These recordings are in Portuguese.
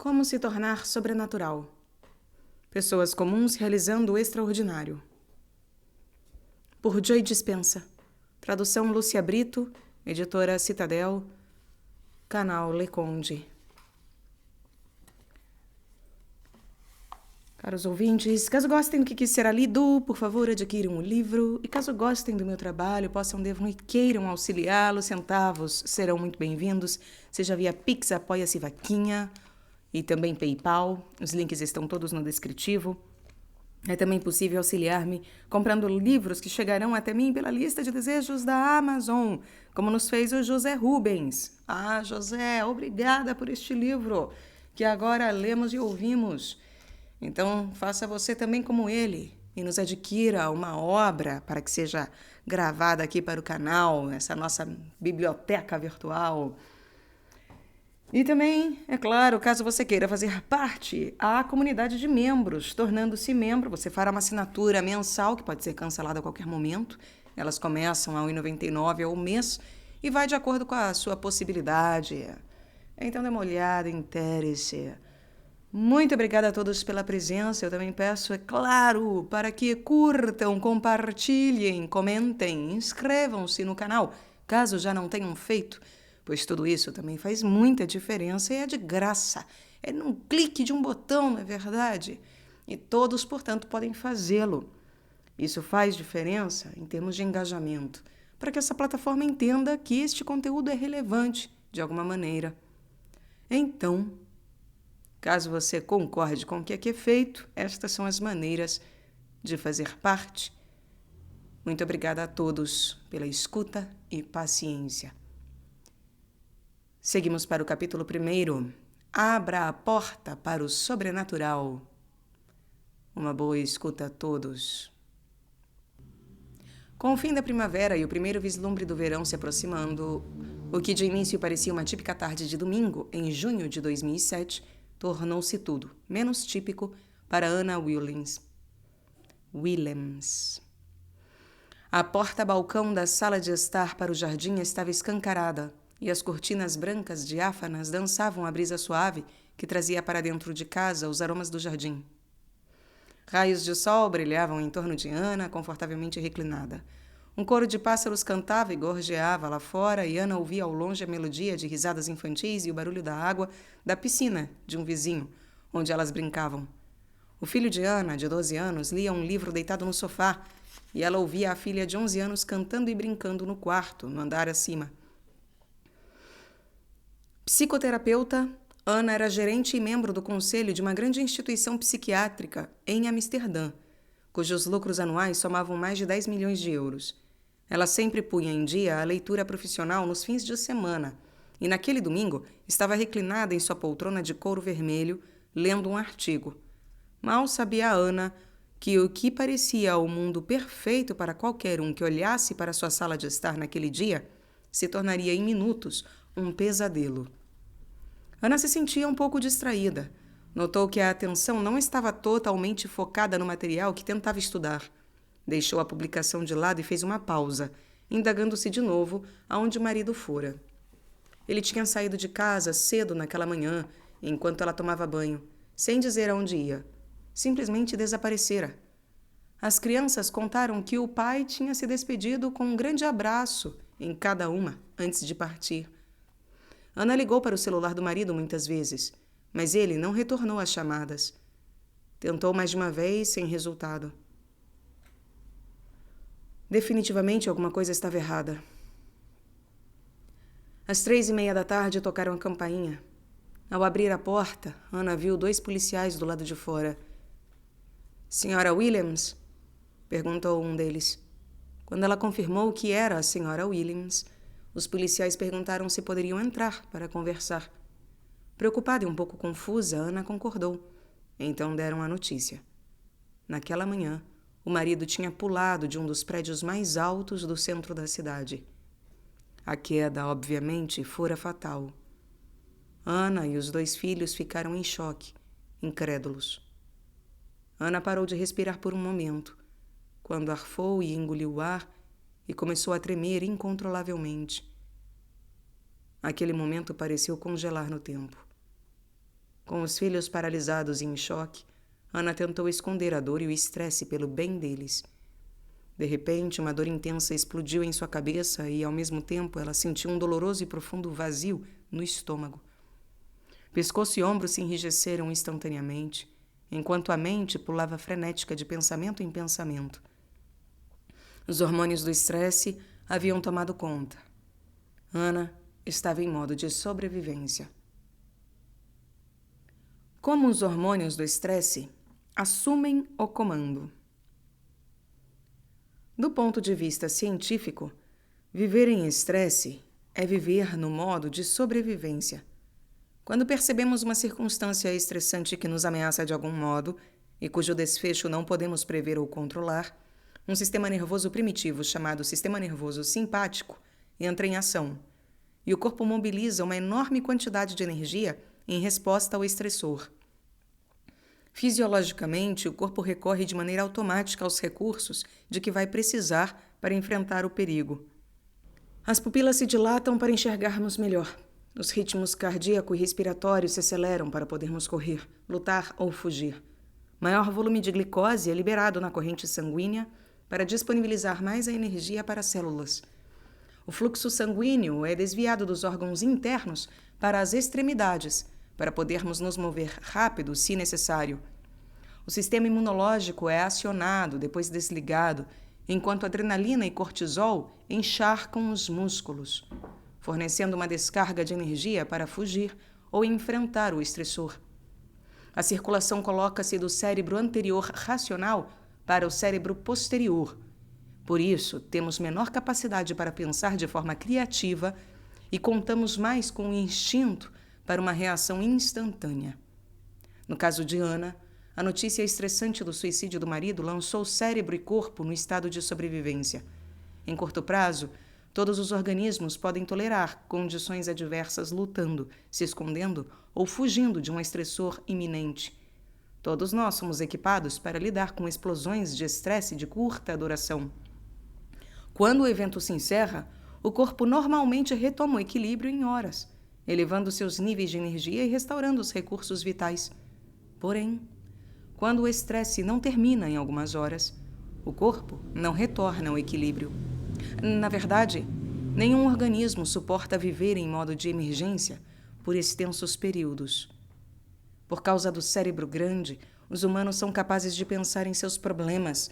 Como se tornar sobrenatural. Pessoas comuns realizando o extraordinário. Por Joy Dispenza. Tradução Lúcia Brito, editora Citadel, canal Leconde. Caros ouvintes, caso gostem do que será lido, por favor adquiram o livro. E caso gostem do meu trabalho, possam, devam e queiram auxiliá-lo, centavos serão muito bem-vindos, seja via Pix, Apoia-se Vaquinha e também PayPal. Os links estão todos no descritivo. É também possível auxiliar-me comprando livros que chegarão até mim pela lista de desejos da Amazon, como nos fez o José Rubens. Ah, José, obrigada por este livro, que agora lemos e ouvimos. Então, faça você também como ele e nos adquira uma obra para que seja gravada aqui para o canal, essa nossa biblioteca virtual. E também, é claro, caso você queira fazer parte, há a comunidade de membros. Tornando-se membro, você fará uma assinatura mensal, que pode ser cancelada a qualquer momento. Elas começam a R$ 1,99 ao mês e vai de acordo com a sua possibilidade. Então, dê uma olhada, intere-se. Muito obrigada a todos pela presença. Eu também peço, é claro, para que curtam, compartilhem, comentem, inscrevam-se no canal, caso já não tenham feito, pois tudo isso também faz muita diferença e é de graça. É num clique de um botão, não é verdade? E todos, portanto, podem fazê-lo. Isso faz diferença em termos de engajamento, para que essa plataforma entenda que este conteúdo é relevante de alguma maneira. Então, caso você concorde com o que aqui é feito, estas são as maneiras de fazer parte. Muito obrigada a todos pela escuta e paciência. Seguimos para o capítulo 1. Abra a porta para o sobrenatural. Uma boa escuta a todos. Com o fim da primavera e o primeiro vislumbre do verão se aproximando, o que de início parecia uma típica tarde de domingo, em junho de 2007, tornou-se tudo, menos típico, para Anna Williams. A porta-balcão da sala de estar para o jardim estava escancarada, e as cortinas brancas diáfanas dançavam a brisa suave que trazia para dentro de casa os aromas do jardim. Raios de sol brilhavam em torno de Anna, confortavelmente reclinada. Um coro de pássaros cantava e gorjeava lá fora, e Anna ouvia ao longe a melodia de risadas infantis e o barulho da água da piscina de um vizinho, onde elas brincavam. O filho de Anna, de 12 anos, lia um livro deitado no sofá, e ela ouvia a filha de 11 anos cantando e brincando no quarto, no andar acima. Psicoterapeuta, Anna era gerente e membro do conselho de uma grande instituição psiquiátrica em Amsterdã, cujos lucros anuais somavam mais de 10 milhões de euros. Ela sempre punha em dia a leitura profissional nos fins de semana, e naquele domingo estava reclinada em sua poltrona de couro vermelho, lendo um artigo. Mal sabia Anna que o que parecia o mundo perfeito para qualquer um que olhasse para sua sala de estar naquele dia se tornaria em minutos um pesadelo. Anna se sentia um pouco distraída. Notou que a atenção não estava totalmente focada no material que tentava estudar. Deixou a publicação de lado e fez uma pausa, indagando-se de novo aonde o marido fora. Ele tinha saído de casa cedo naquela manhã, enquanto ela tomava banho, sem dizer aonde ia. Simplesmente desaparecera. As crianças contaram que o pai tinha se despedido com um grande abraço em cada uma antes de partir. Anna ligou para o celular do marido muitas vezes, mas ele não retornou às chamadas. Tentou mais de uma vez, sem resultado. Definitivamente alguma coisa estava errada. Às 3:30 tocaram a campainha. Ao abrir a porta, Anna viu 2 policiais do lado de fora. "Senhora Williams?" perguntou um deles. Quando ela confirmou que era a senhora Williams, os policiais perguntaram se poderiam entrar para conversar. Preocupada e um pouco confusa, Anna concordou. Então deram a notícia. Naquela manhã, o marido tinha pulado de um dos prédios mais altos do centro da cidade. A queda, obviamente, fora fatal. Anna e os 2 filhos ficaram em choque, incrédulos. Anna parou de respirar por um momento, quando arfou e engoliu o ar e começou a tremer incontrolavelmente. Aquele momento pareceu congelar no tempo. Com os filhos paralisados e em choque, Ana tentou esconder a dor e o estresse pelo bem deles. De repente, uma dor intensa explodiu em sua cabeça e, ao mesmo tempo, ela sentiu um doloroso e profundo vazio no estômago. Pescoço e ombros se enrijeceram instantaneamente, enquanto a mente pulava frenética de pensamento em pensamento. Os hormônios do estresse haviam tomado conta. Ana estava em modo de sobrevivência. Como os hormônios do estresse assumem o comando? Do ponto de vista científico, viver em estresse é viver no modo de sobrevivência. Quando percebemos uma circunstância estressante que nos ameaça de algum modo e cujo desfecho não podemos prever ou controlar, um sistema nervoso primitivo chamado sistema nervoso simpático entra em ação e o corpo mobiliza uma enorme quantidade de energia em resposta ao estressor. Fisiologicamente, o corpo recorre de maneira automática aos recursos de que vai precisar para enfrentar o perigo. As pupilas se dilatam para enxergarmos melhor. Os ritmos cardíaco e respiratório se aceleram para podermos correr, lutar ou fugir. Maior volume de glicose é liberado na corrente sanguínea para disponibilizar mais a energia para as células. O fluxo sanguíneo é desviado dos órgãos internos para as extremidades, para podermos nos mover rápido se necessário. O sistema imunológico é acionado, depois desligado, enquanto adrenalina e cortisol encharcam os músculos, fornecendo uma descarga de energia para fugir ou enfrentar o estressor. A circulação coloca-se do cérebro anterior racional para o cérebro posterior. Por isso, temos menor capacidade para pensar de forma criativa e contamos mais com o instinto para uma reação instantânea. No caso de Ana, a notícia estressante do suicídio do marido lançou cérebro e corpo no estado de sobrevivência. Em curto prazo, todos os organismos podem tolerar condições adversas lutando, se escondendo ou fugindo de um estressor iminente. Todos nós somos equipados para lidar com explosões de estresse de curta duração. Quando o evento se encerra, o corpo normalmente retoma o equilíbrio em horas, elevando seus níveis de energia e restaurando os recursos vitais. Porém, quando o estresse não termina em algumas horas, o corpo não retorna ao equilíbrio. Na verdade, nenhum organismo suporta viver em modo de emergência por extensos períodos. Por causa do cérebro grande, os humanos são capazes de pensar em seus problemas,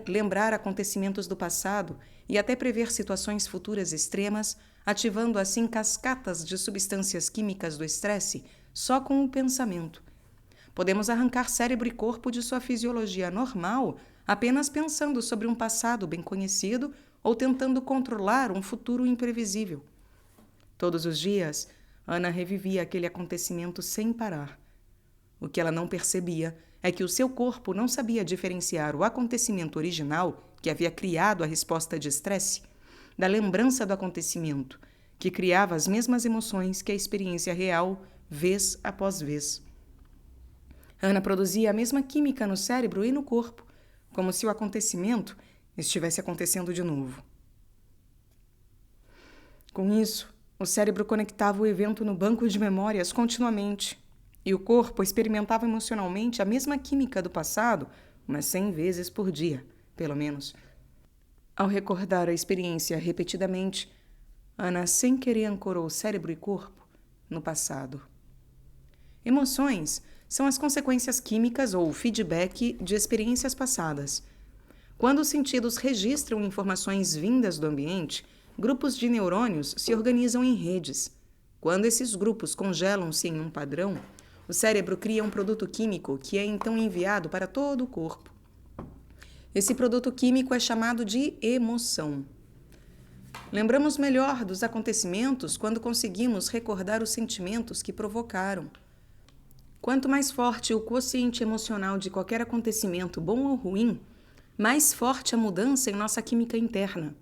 lembrar acontecimentos do passado e até prever situações futuras extremas, ativando assim cascatas de substâncias químicas do estresse só com o pensamento. Podemos arrancar cérebro e corpo de sua fisiologia normal apenas pensando sobre um passado bem conhecido ou tentando controlar um futuro imprevisível. Todos os dias, Ana revivia aquele acontecimento sem parar. O que ela não percebia é que o seu corpo não sabia diferenciar o acontecimento original, que havia criado a resposta de estresse, da lembrança do acontecimento, que criava as mesmas emoções que a experiência real, vez após vez. Ana produzia a mesma química no cérebro e no corpo, como se o acontecimento estivesse acontecendo de novo. Com isso, o cérebro conectava o evento no banco de memórias continuamente, e o corpo experimentava emocionalmente a mesma química do passado umas 100 vezes por dia, pelo menos. Ao recordar a experiência repetidamente, Ana sem querer ancorou cérebro e corpo no passado. Emoções são as consequências químicas ou feedback de experiências passadas. Quando os sentidos registram informações vindas do ambiente, grupos de neurônios se organizam em redes. Quando esses grupos congelam-se em um padrão, o cérebro cria um produto químico que é então enviado para todo o corpo. Esse produto químico é chamado de emoção. Lembramos melhor dos acontecimentos quando conseguimos recordar os sentimentos que provocaram. Quanto mais forte o quociente emocional de qualquer acontecimento, bom ou ruim, mais forte a mudança em nossa química interna.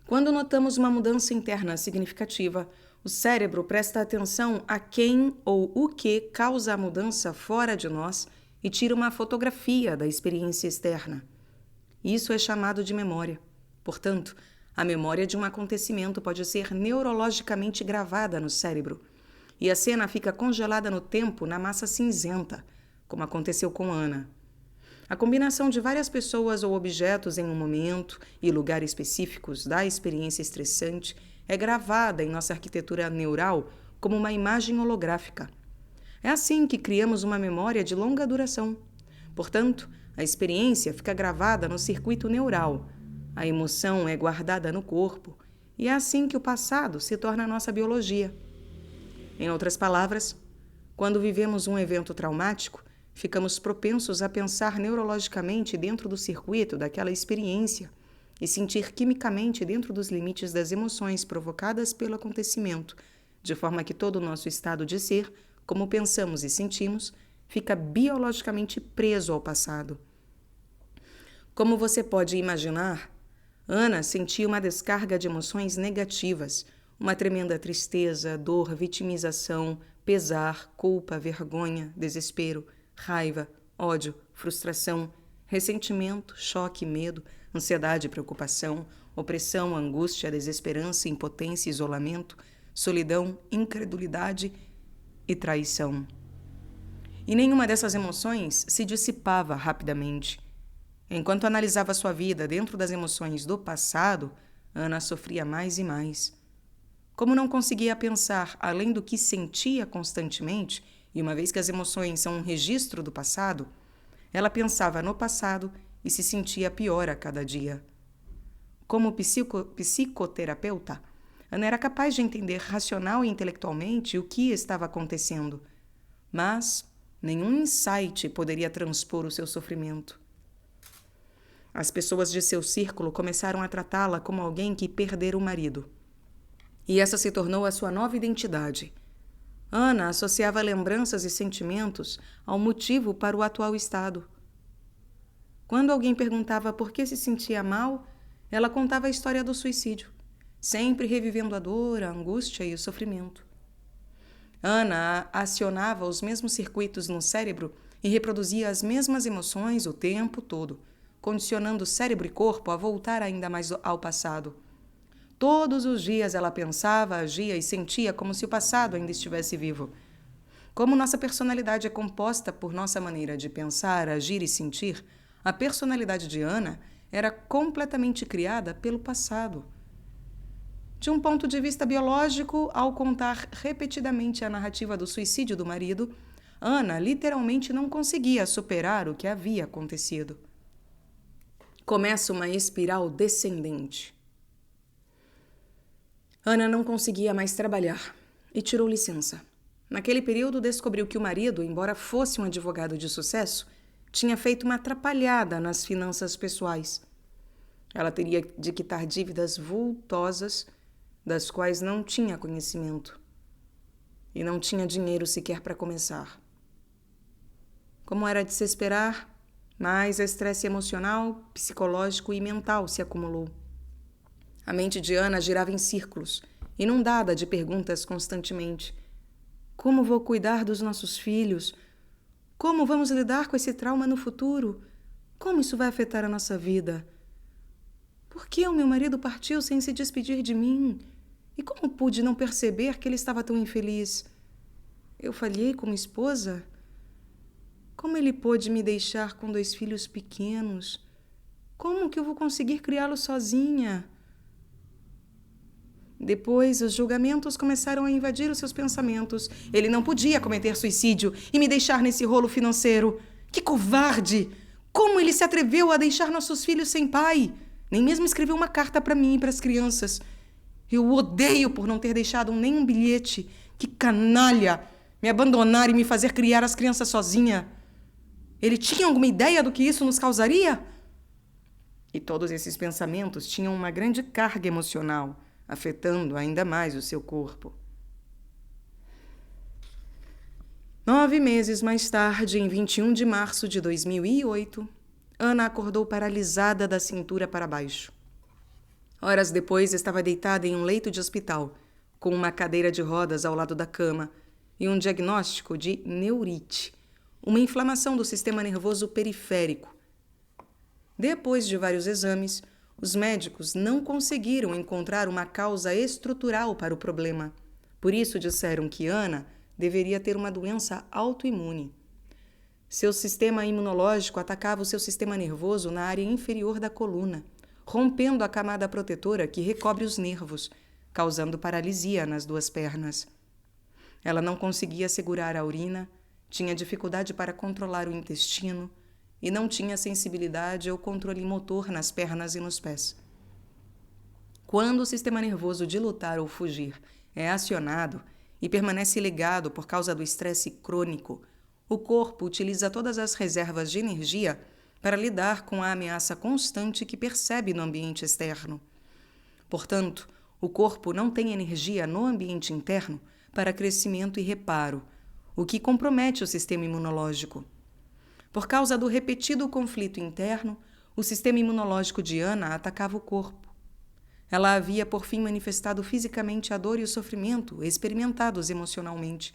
Quando notamos uma mudança interna significativa, o cérebro presta atenção a quem ou o que causa a mudança fora de nós e tira uma fotografia da experiência externa. Isso é chamado de memória. Portanto, a memória de um acontecimento pode ser neurologicamente gravada no cérebro. e a cena fica congelada no tempo na massa cinzenta, como aconteceu com Ana. A combinação de várias pessoas ou objetos em um momento e lugar específicos da experiência estressante é gravada em nossa arquitetura neural como uma imagem holográfica. É assim que criamos uma memória de longa duração. Portanto, a experiência fica gravada no circuito neural, a emoção é guardada no corpo, e é assim que o passado se torna a nossa biologia. Em outras palavras, quando vivemos um evento traumático, ficamos propensos a pensar neurologicamente dentro do circuito daquela experiência e sentir quimicamente dentro dos limites das emoções provocadas pelo acontecimento, de forma que todo o nosso estado de ser, como pensamos e sentimos, fica biologicamente preso ao passado. Como você pode imaginar, Ana sentia uma descarga de emoções negativas, uma tremenda tristeza, dor, vitimização, pesar, culpa, vergonha, desespero, raiva, ódio, frustração, ressentimento, choque, medo, ansiedade, preocupação, opressão, angústia, desesperança, impotência, isolamento, solidão, incredulidade e traição. E nenhuma dessas emoções se dissipava rapidamente. Enquanto analisava sua vida dentro das emoções do passado, Ana sofria mais e mais. Como não conseguia pensar além do que sentia constantemente, e uma vez que as emoções são um registro do passado, ela pensava no passado e se sentia pior a cada dia. Como psicoterapeuta, Ana era capaz de entender racional e intelectualmente o que estava acontecendo, mas nenhum insight poderia transpor o seu sofrimento. As pessoas de seu círculo começaram a tratá-la como alguém que perdera o marido. E essa se tornou a sua nova identidade. Ana associava lembranças e sentimentos ao motivo para o atual estado. Quando alguém perguntava por que se sentia mal, ela contava a história do suicídio, sempre revivendo a dor, a angústia e o sofrimento. Ana acionava os mesmos circuitos no cérebro e reproduzia as mesmas emoções o tempo todo, condicionando cérebro e corpo a voltar ainda mais ao passado. Todos os dias ela pensava, agia e sentia como se o passado ainda estivesse vivo. Como nossa personalidade é composta por nossa maneira de pensar, agir e sentir, a personalidade de Ana era completamente criada pelo passado. De um ponto de vista biológico, ao contar repetidamente a narrativa do suicídio do marido, Ana literalmente não conseguia superar o que havia acontecido. Começa uma espiral descendente. Ana não conseguia mais trabalhar e tirou licença. Naquele período, descobriu que o marido, embora fosse um advogado de sucesso, tinha feito uma atrapalhada nas finanças pessoais. Ela teria de quitar dívidas vultosas, das quais não tinha conhecimento, e não tinha dinheiro sequer para começar. Como era de se esperar, mais estresse emocional, psicológico e mental se acumulou. A mente de Ana girava em círculos, inundada de perguntas constantemente. Como vou cuidar dos nossos filhos? Como vamos lidar com esse trauma no futuro? Como isso vai afetar a nossa vida? Por que o meu marido partiu sem se despedir de mim? E como pude não perceber que ele estava tão infeliz? Eu falhei como esposa? Como ele pôde me deixar com 2 filhos pequenos? Como que eu vou conseguir criá-los sozinha? Depois, os julgamentos começaram a invadir os seus pensamentos. Ele não podia cometer suicídio e me deixar nesse rolo financeiro. Que covarde! Como ele se atreveu a deixar nossos filhos sem pai? Nem mesmo escreveu uma carta para mim e para as crianças. Eu o odeio por não ter deixado nenhum bilhete. Que canalha! Me abandonar e me fazer criar as crianças sozinha. Ele tinha alguma ideia do que isso nos causaria? E todos esses pensamentos tinham uma grande carga emocional, afetando ainda mais o seu corpo. 9 meses mais tarde, em 21 de março de 2008, Ana acordou paralisada da cintura para baixo. Horas depois, estava deitada em um leito de hospital, com uma cadeira de rodas ao lado da cama e um diagnóstico de neurite, uma inflamação do sistema nervoso periférico. Depois de vários exames, os médicos não conseguiram encontrar uma causa estrutural para o problema, Por isso disseram que Ana deveria ter uma doença autoimune. Seu sistema imunológico atacava o seu sistema nervoso na área inferior da coluna, rompendo a camada protetora que recobre os nervos, causando paralisia nas duas pernas. Ela não conseguia segurar a urina, tinha dificuldade para controlar o intestino e não tinha sensibilidade ou controle motor nas pernas e nos pés. Quando o sistema nervoso de lutar ou fugir é acionado e permanece ligado por causa do estresse crônico, o corpo utiliza todas as reservas de energia para lidar com a ameaça constante que percebe no ambiente externo. Portanto, o corpo não tem energia no ambiente interno para crescimento e reparo, o que compromete o sistema imunológico. Por causa do repetido conflito interno, o sistema imunológico de Ana atacava o corpo. Ela havia, por fim, manifestado fisicamente a dor e o sofrimento experimentados emocionalmente.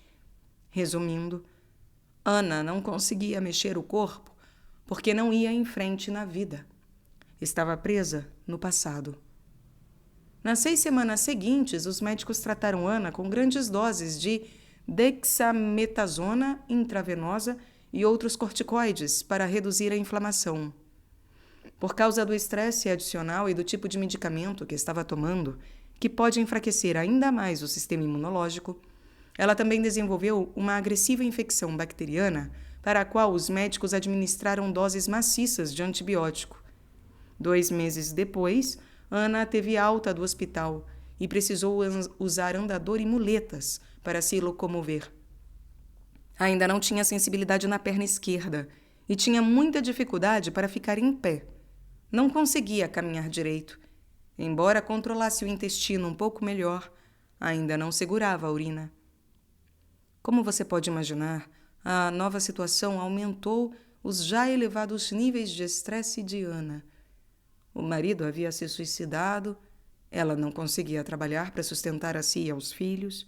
Resumindo, Ana não conseguia mexer o corpo porque não ia em frente na vida. Estava presa no passado. Nas 6 semanas seguintes, os médicos trataram Ana com grandes doses de dexametasona intravenosa e outros corticoides para reduzir a inflamação. Por causa do estresse adicional e do tipo de medicamento que estava tomando, que pode enfraquecer ainda mais o sistema imunológico, ela também desenvolveu uma agressiva infecção bacteriana para a qual os médicos administraram doses maciças de antibiótico. 2 meses depois, Ana teve alta do hospital e precisou usar andador e muletas para se locomover. Ainda não tinha sensibilidade na perna esquerda e tinha muita dificuldade para ficar em pé. Não conseguia caminhar direito. Embora controlasse o intestino um pouco melhor, ainda não segurava a urina. Como você pode imaginar, a nova situação aumentou os já elevados níveis de estresse de Ana. O marido havia se suicidado, ela não conseguia trabalhar para sustentar a si e aos filhos,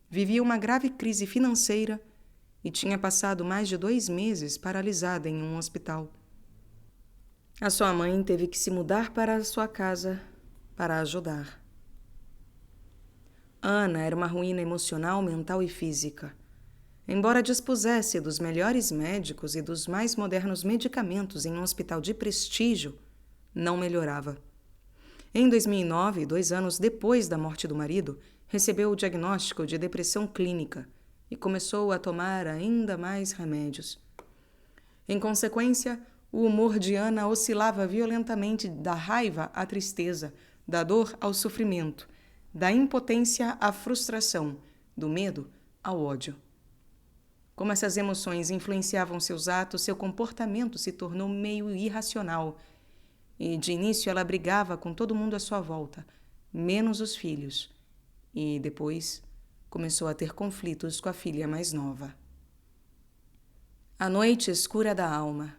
vivia uma grave crise financeira e tinha passado mais de 2 meses paralisada em um hospital. A sua mãe teve que se mudar para a sua casa para ajudar. Ana era uma ruína emocional, mental e física. Embora dispusesse dos melhores médicos e dos mais modernos medicamentos em um hospital de prestígio, não melhorava. Em 2009, 2 anos depois da morte do marido, recebeu o diagnóstico de depressão clínica e começou a tomar ainda mais remédios. Em consequência, o humor de Ana oscilava violentamente da raiva à tristeza, da dor ao sofrimento, da impotência à frustração, do medo ao ódio. Como essas emoções influenciavam seus atos, seu comportamento se tornou meio irracional. E, de início, ela brigava com todo mundo à sua volta, menos os filhos. E, depois, começou a ter conflitos com a filha mais nova. A noite escura da alma.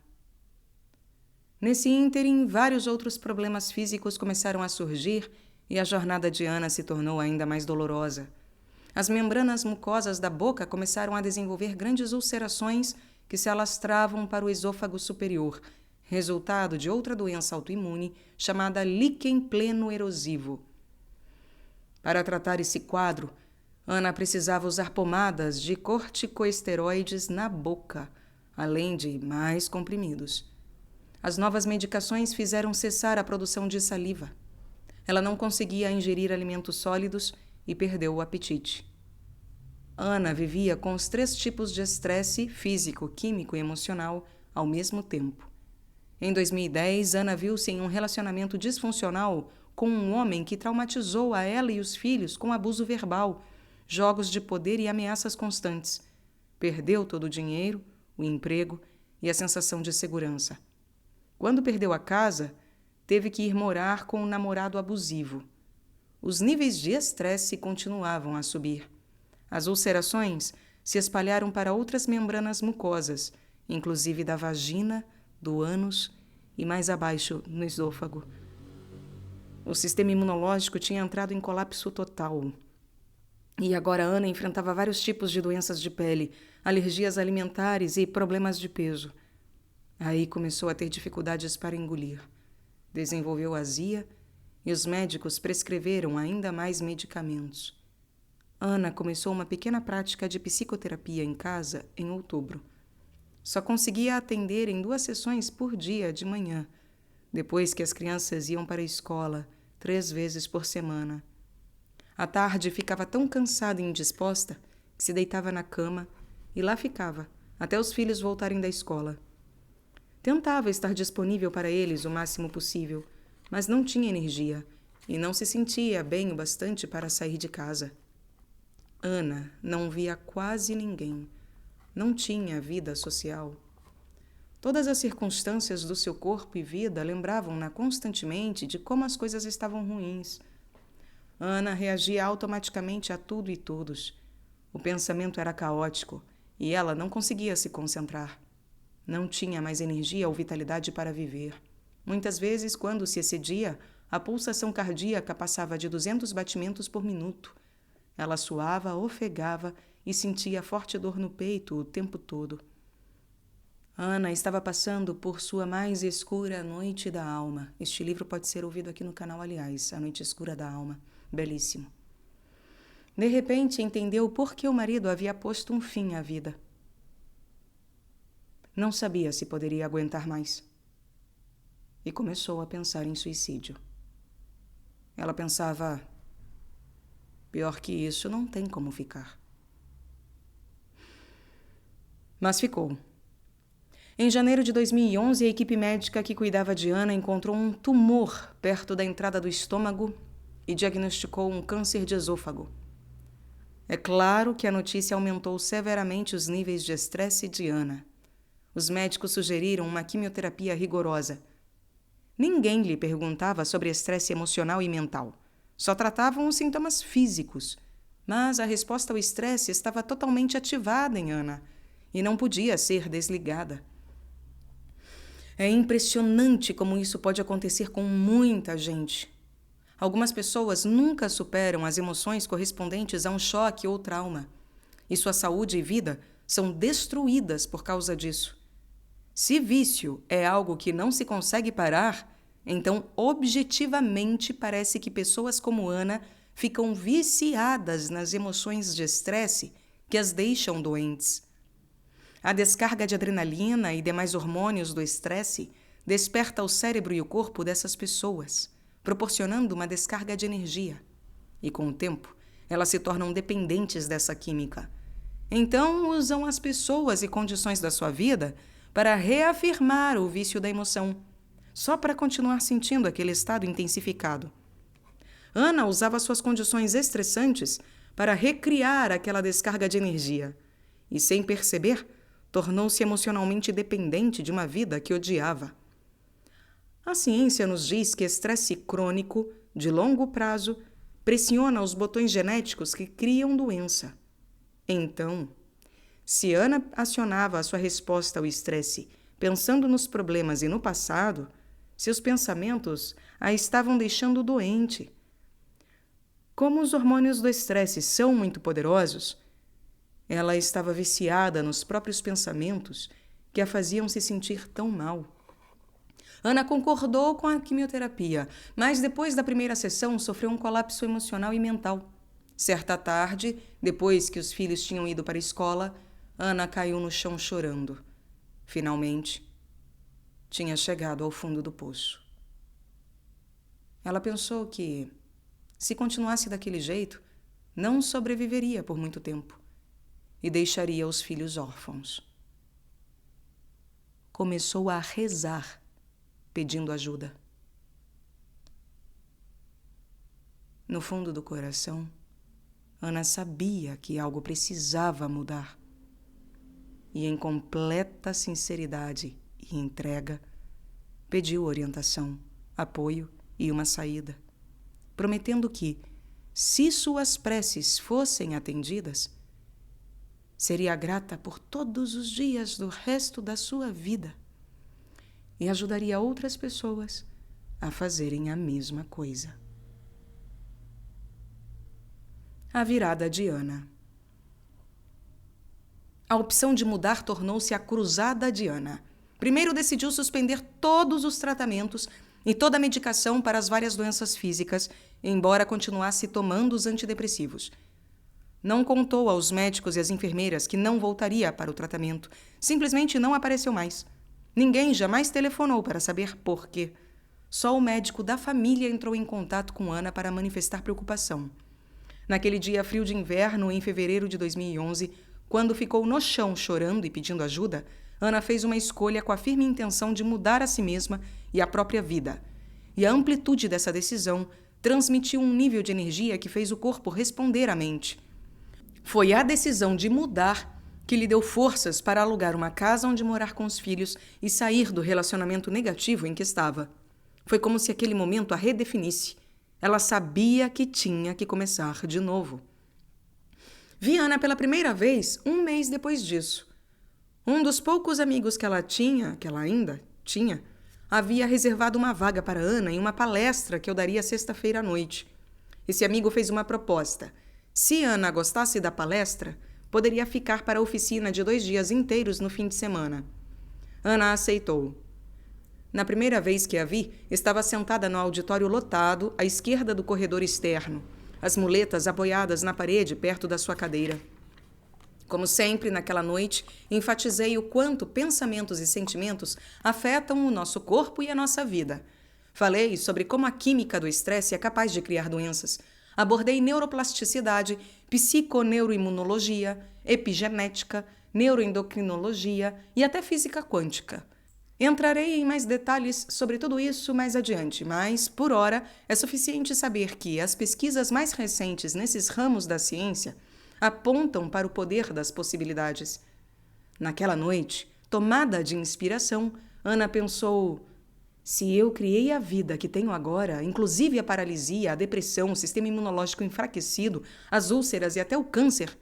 Nesse ínterim, vários outros problemas físicos começaram a surgir e a jornada de Ana se tornou ainda mais dolorosa. As membranas mucosas da boca começaram a desenvolver grandes ulcerações que se alastravam para o esôfago superior, resultado de outra doença autoimune chamada líquen pleno erosivo. Para tratar esse quadro, Ana precisava usar pomadas de corticoesteroides na boca, além de mais comprimidos. As novas medicações fizeram cessar a produção de saliva. Ela não conseguia ingerir alimentos sólidos e perdeu o apetite. Ana vivia com os 3 tipos de estresse físico, químico e emocional ao mesmo tempo. Em 2010, Ana viu-se em um relacionamento disfuncional com um homem que traumatizou a ela e os filhos com abuso verbal, jogos de poder e ameaças constantes. Perdeu todo o dinheiro, o emprego e a sensação de segurança. Quando perdeu a casa, teve que ir morar com um namorado abusivo. Os níveis de estresse continuavam a subir. As ulcerações se espalharam para outras membranas mucosas, inclusive da vagina, do ânus e mais abaixo no esôfago. O sistema imunológico tinha entrado em colapso total. E agora Ana enfrentava vários tipos de doenças de pele, alergias alimentares e problemas de peso. Aí começou a ter dificuldades para engolir. Desenvolveu azia e os médicos prescreveram ainda mais medicamentos. Ana começou uma pequena prática de psicoterapia em casa em outubro. Só conseguia atender em 2 sessões por dia de manhã, depois que as crianças iam para a escola 3 vezes por semana. À tarde ficava tão cansada e indisposta que se deitava na cama e lá ficava, até os filhos voltarem da escola. Tentava estar disponível para eles o máximo possível, mas não tinha energia e não se sentia bem o bastante para sair de casa. Ana não via quase ninguém. Não tinha vida social. Todas as circunstâncias do seu corpo e vida lembravam-na constantemente de como as coisas estavam ruins. Ana reagia automaticamente a tudo e todos. O pensamento era caótico e ela não conseguia se concentrar. Não tinha mais energia ou vitalidade para viver. Muitas vezes, quando se excedia, a pulsação cardíaca passava de 200 batimentos por minuto. Ela suava, ofegava e sentia forte dor no peito o tempo todo. Ana estava passando por sua mais escura noite da alma. Este livro pode ser ouvido aqui no canal, aliás, A Noite Escura da Alma. Belíssimo. De repente, entendeu por que o marido havia posto um fim à vida. Não sabia se poderia aguentar mais. E começou a pensar em suicídio. Ela pensava: pior que isso, não tem como ficar. Mas ficou. Em janeiro de 2011, a equipe médica que cuidava de Ana encontrou um tumor perto da entrada do estômago e diagnosticou um câncer de esôfago. É claro que a notícia aumentou severamente os níveis de estresse de Ana. Os médicos sugeriram uma quimioterapia rigorosa. Ninguém lhe perguntava sobre estresse emocional e mental. Só tratavam os sintomas físicos. Mas a resposta ao estresse estava totalmente ativada em Ana e não podia ser desligada. É impressionante como isso pode acontecer com muita gente. Algumas pessoas nunca superam as emoções correspondentes a um choque ou trauma, e sua saúde e vida são destruídas por causa disso. Se vício é algo que não se consegue parar, então objetivamente parece que pessoas como Ana ficam viciadas nas emoções de estresse que as deixam doentes. A descarga de adrenalina e demais hormônios do estresse desperta o cérebro e o corpo dessas pessoas, proporcionando uma descarga de energia. E com o tempo, elas se tornam dependentes dessa química. Então, usam as pessoas e condições da sua vida para reafirmar o vício da emoção, só para continuar sentindo aquele estado intensificado. Ana usava suas condições estressantes para recriar aquela descarga de energia e, sem perceber, tornou-se emocionalmente dependente de uma vida que odiava. A ciência nos diz que estresse crônico, de longo prazo, pressiona os botões genéticos que criam doença. Então, se Ana acionava a sua resposta ao estresse pensando nos problemas e no passado, seus pensamentos a estavam deixando doente. Como os hormônios do estresse são muito poderosos, ela estava viciada nos próprios pensamentos que a faziam se sentir tão mal. Ana concordou com a quimioterapia, mas depois da primeira sessão sofreu um colapso emocional e mental. Certa tarde, depois que os filhos tinham ido para a escola, Ana caiu no chão chorando. Finalmente, tinha chegado ao fundo do poço. Ela pensou que, se continuasse daquele jeito, não sobreviveria por muito tempo e deixaria os filhos órfãos. Começou a rezar, pedindo ajuda. No fundo do coração, Ana sabia que algo precisava mudar. E, em completa sinceridade e entrega, pediu orientação, apoio e uma saída, prometendo que, se suas preces fossem atendidas, seria grata por todos os dias do resto da sua vida e ajudaria outras pessoas a fazerem a mesma coisa. A virada de Ana. A opção de mudar tornou-se a cruzada de Ana. Primeiro decidiu suspender todos os tratamentos e toda a medicação para as várias doenças físicas, embora continuasse tomando os antidepressivos. Não contou aos médicos e às enfermeiras que não voltaria para o tratamento. Simplesmente não apareceu mais. Ninguém jamais telefonou para saber por quê. Só o médico da família entrou em contato com Ana para manifestar preocupação. Naquele dia frio de inverno, em fevereiro de 2011, quando ficou no chão chorando e pedindo ajuda, Ana fez uma escolha com a firme intenção de mudar a si mesma e a própria vida. E a amplitude dessa decisão transmitiu um nível de energia que fez o corpo responder à mente. Foi a decisão de mudar que lhe deu forças para alugar uma casa onde morar com os filhos e sair do relacionamento negativo em que estava. Foi como se aquele momento a redefinisse. Ela sabia que tinha que começar de novo. Vi Ana pela primeira vez um mês depois disso. Um dos poucos amigos que ela ainda tinha, havia reservado uma vaga para Ana em uma palestra que eu daria sexta-feira à noite. Esse amigo fez uma proposta. Se Ana gostasse da palestra, poderia ficar para a oficina de 2 dias inteiros no fim de semana. Ana aceitou. Na primeira vez que a vi, estava sentada no auditório lotado, à esquerda do corredor externo, as muletas apoiadas na parede perto da sua cadeira. Como sempre, naquela noite, enfatizei o quanto pensamentos e sentimentos afetam o nosso corpo e a nossa vida. Falei sobre como a química do estresse é capaz de criar doenças. Abordei neuroplasticidade, psiconeuroimunologia, epigenética, neuroendocrinologia e até física quântica. Entrarei em mais detalhes sobre tudo isso mais adiante, mas, por hora, é suficiente saber que as pesquisas mais recentes nesses ramos da ciência apontam para o poder das possibilidades. Naquela noite, tomada de inspiração, Ana pensou: se eu criei a vida que tenho agora, inclusive a paralisia, a depressão, o sistema imunológico enfraquecido, as úlceras e até o câncer,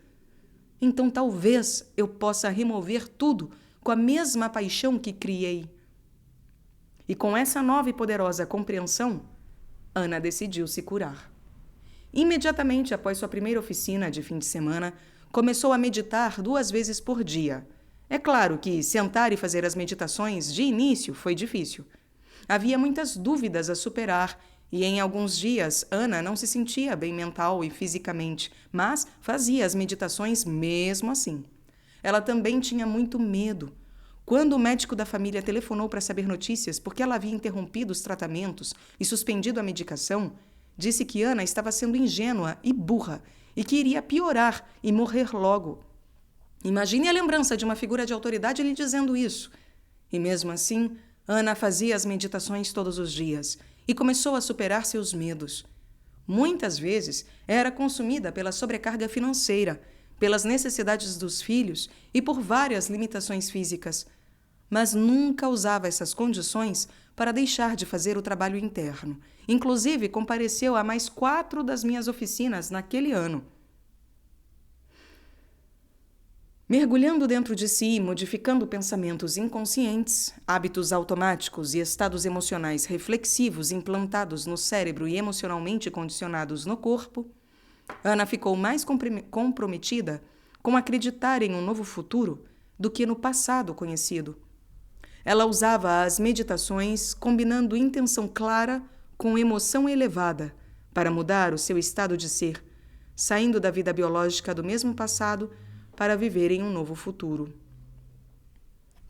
então talvez eu possa remover tudo com a mesma paixão que criei. E com essa nova e poderosa compreensão, Ana decidiu se curar. Imediatamente após sua primeira oficina de fim de semana, começou a meditar 2 vezes por dia. É claro que sentar e fazer as meditações de início foi difícil. Havia muitas dúvidas a superar e em alguns dias Ana não se sentia bem mental e fisicamente, mas fazia as meditações mesmo assim. Ela também tinha muito medo. Quando o médico da família telefonou para saber notícias porque ela havia interrompido os tratamentos e suspendido a medicação, disse que Ana estava sendo ingênua e burra e que iria piorar e morrer logo. Imagine a lembrança de uma figura de autoridade lhe dizendo isso. E mesmo assim, Ana fazia as meditações todos os dias e começou a superar seus medos. Muitas vezes era consumida pela sobrecarga financeira, pelas necessidades dos filhos e por várias limitações físicas, mas nunca usava essas condições para deixar de fazer o trabalho interno. Inclusive, compareceu a mais 4 das minhas oficinas naquele ano. Mergulhando dentro de si, modificando pensamentos inconscientes, hábitos automáticos e estados emocionais reflexivos implantados no cérebro e emocionalmente condicionados no corpo, Ana ficou mais comprometida com acreditar em um novo futuro do que no passado conhecido. Ela usava as meditações combinando intenção clara com emoção elevada para mudar o seu estado de ser, saindo da vida biológica do mesmo passado para viver em um novo futuro.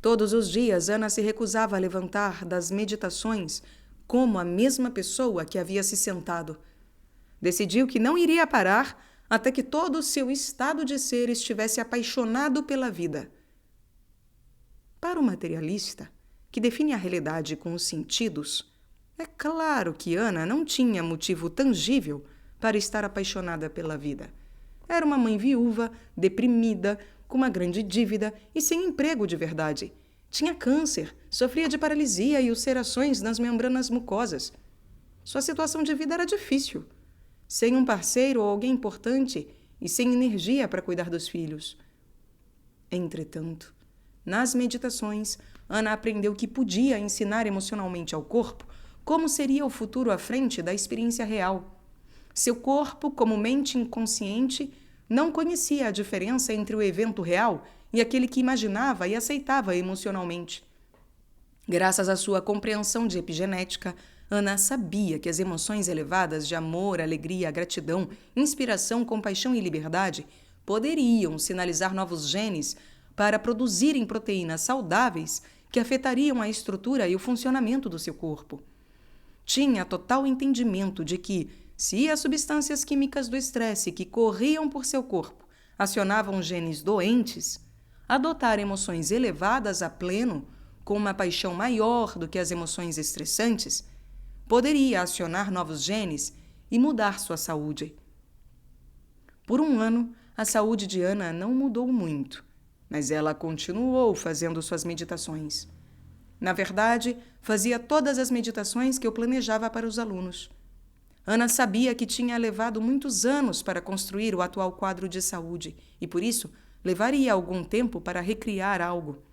Todos os dias, Ana se recusava a levantar das meditações como a mesma pessoa que havia se sentado. Decidiu que não iria parar até que todo o seu estado de ser estivesse apaixonado pela vida. Para o materialista, que define a realidade com os sentidos, é claro que Ana não tinha motivo tangível para estar apaixonada pela vida. Era uma mãe viúva, deprimida, com uma grande dívida e sem emprego de verdade. Tinha câncer, sofria de paralisia e ulcerações nas membranas mucosas. Sua situação de vida era difícil. Sem um parceiro ou alguém importante e sem energia para cuidar dos filhos. Entretanto, nas meditações, Ana aprendeu que podia ensinar emocionalmente ao corpo como seria o futuro à frente da experiência real. Seu corpo, como mente inconsciente, não conhecia a diferença entre o evento real e aquele que imaginava e aceitava emocionalmente. Graças à sua compreensão de epigenética, Ana sabia que as emoções elevadas de amor, alegria, gratidão, inspiração, compaixão e liberdade poderiam sinalizar novos genes para produzirem proteínas saudáveis que afetariam a estrutura e o funcionamento do seu corpo. Tinha total entendimento de que, se as substâncias químicas do estresse que corriam por seu corpo acionavam genes doentes, adotar emoções elevadas a pleno, com uma paixão maior do que as emoções estressantes, poderia acionar novos genes e mudar sua saúde. Por um ano, a saúde de Ana não mudou muito, mas ela continuou fazendo suas meditações. Na verdade, fazia todas as meditações que eu planejava para os alunos. Ana sabia que tinha levado muitos anos para construir o atual quadro de saúde e, por isso, levaria algum tempo para recriar algo.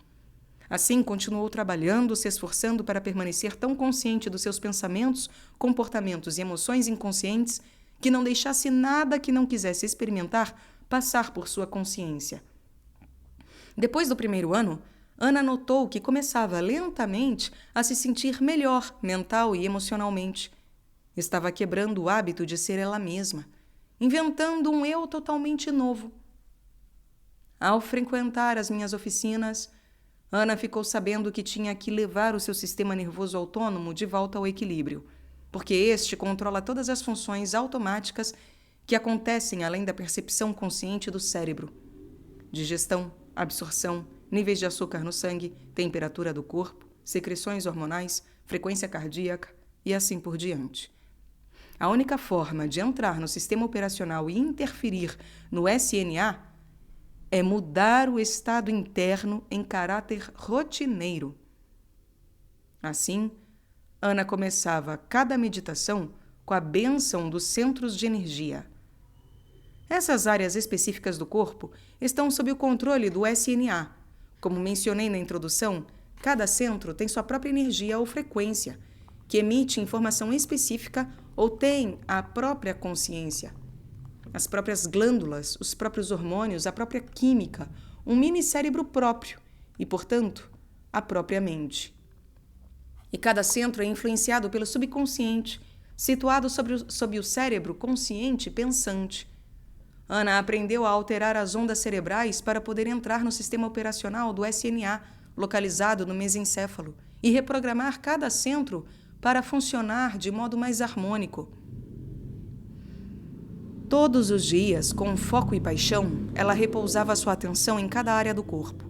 Assim, continuou trabalhando, se esforçando para permanecer tão consciente dos seus pensamentos, comportamentos e emoções inconscientes que não deixasse nada que não quisesse experimentar passar por sua consciência. Depois do primeiro ano, Ana notou que começava lentamente a se sentir melhor mental e emocionalmente. Estava quebrando o hábito de ser ela mesma, inventando um eu totalmente novo. Ao frequentar as minhas oficinas, Ana ficou sabendo que tinha que levar o seu sistema nervoso autônomo de volta ao equilíbrio, porque este controla todas as funções automáticas que acontecem além da percepção consciente do cérebro: digestão, absorção, níveis de açúcar no sangue, temperatura do corpo, secreções hormonais, frequência cardíaca e assim por diante. A única forma de entrar no sistema operacional e interferir no SNA é mudar o estado interno em caráter rotineiro. Assim, Ana começava cada meditação com a bênção dos centros de energia. Essas áreas específicas do corpo estão sob o controle do SNA. Como mencionei na introdução, cada centro tem sua própria energia ou frequência, que emite informação específica ou tem a própria consciência. As próprias glândulas, os próprios hormônios, a própria química, um mini cérebro próprio e, portanto, a própria mente. E cada centro é influenciado pelo subconsciente, situado sob o cérebro consciente pensante. Ana aprendeu a alterar as ondas cerebrais para poder entrar no sistema operacional do SNA, localizado no mesencéfalo, e reprogramar cada centro para funcionar de modo mais harmônico. Todos os dias, com foco e paixão, ela repousava sua atenção em cada área do corpo,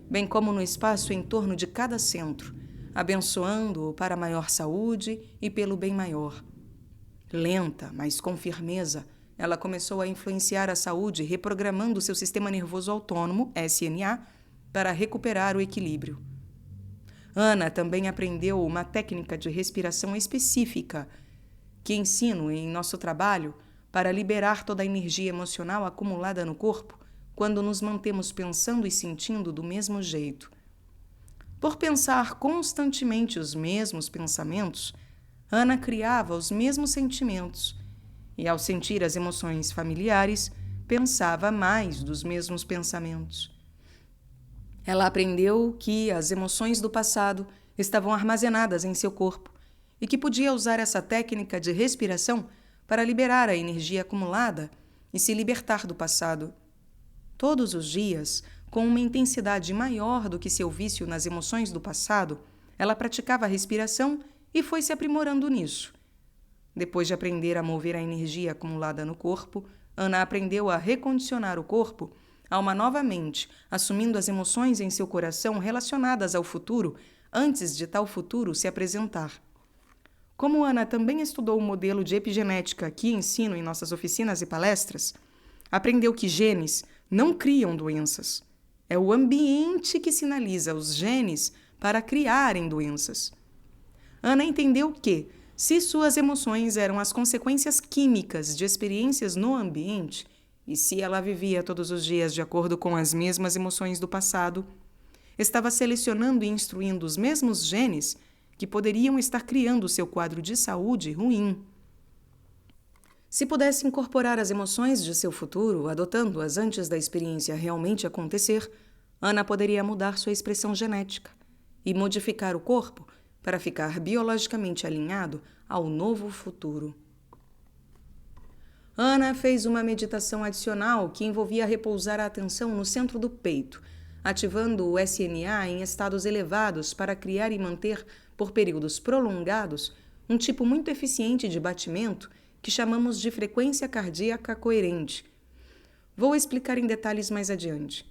bem como no espaço em torno de cada centro, abençoando-o para maior saúde e pelo bem maior. Lenta, mas com firmeza, ela começou a influenciar a saúde reprogramando seu sistema nervoso autônomo, SNA, para recuperar o equilíbrio. Ana também aprendeu uma técnica de respiração específica que ensino em nosso trabalho para liberar toda a energia emocional acumulada no corpo quando nos mantemos pensando e sentindo do mesmo jeito. Por pensar constantemente os mesmos pensamentos, Ana criava os mesmos sentimentos e, ao sentir as emoções familiares, pensava mais dos mesmos pensamentos. Ela aprendeu que as emoções do passado estavam armazenadas em seu corpo e que podia usar essa técnica de respiração para liberar a energia acumulada e se libertar do passado. Todos os dias, com uma intensidade maior do que seu vício nas emoções do passado, ela praticava a respiração e foi se aprimorando nisso. Depois de aprender a mover a energia acumulada no corpo, Ana aprendeu a recondicionar o corpo a uma nova mente, assumindo as emoções em seu coração relacionadas ao futuro antes de tal futuro se apresentar. Como Ana também estudou o modelo de epigenética que ensino em nossas oficinas e palestras, aprendeu que genes não criam doenças. É o ambiente que sinaliza os genes para criarem doenças. Ana entendeu que, se suas emoções eram as consequências químicas de experiências no ambiente, e se ela vivia todos os dias de acordo com as mesmas emoções do passado, estava selecionando e instruindo os mesmos genes que poderiam estar criando seu quadro de saúde ruim. Se pudesse incorporar as emoções de seu futuro, adotando-as antes da experiência realmente acontecer, Ana poderia mudar sua expressão genética e modificar o corpo para ficar biologicamente alinhado ao novo futuro. Ana fez uma meditação adicional que envolvia repousar a atenção no centro do peito, ativando o SNA em estados elevados para criar e manter, por períodos prolongados, um tipo muito eficiente de batimento que chamamos de frequência cardíaca coerente. Vou explicar em detalhes mais adiante.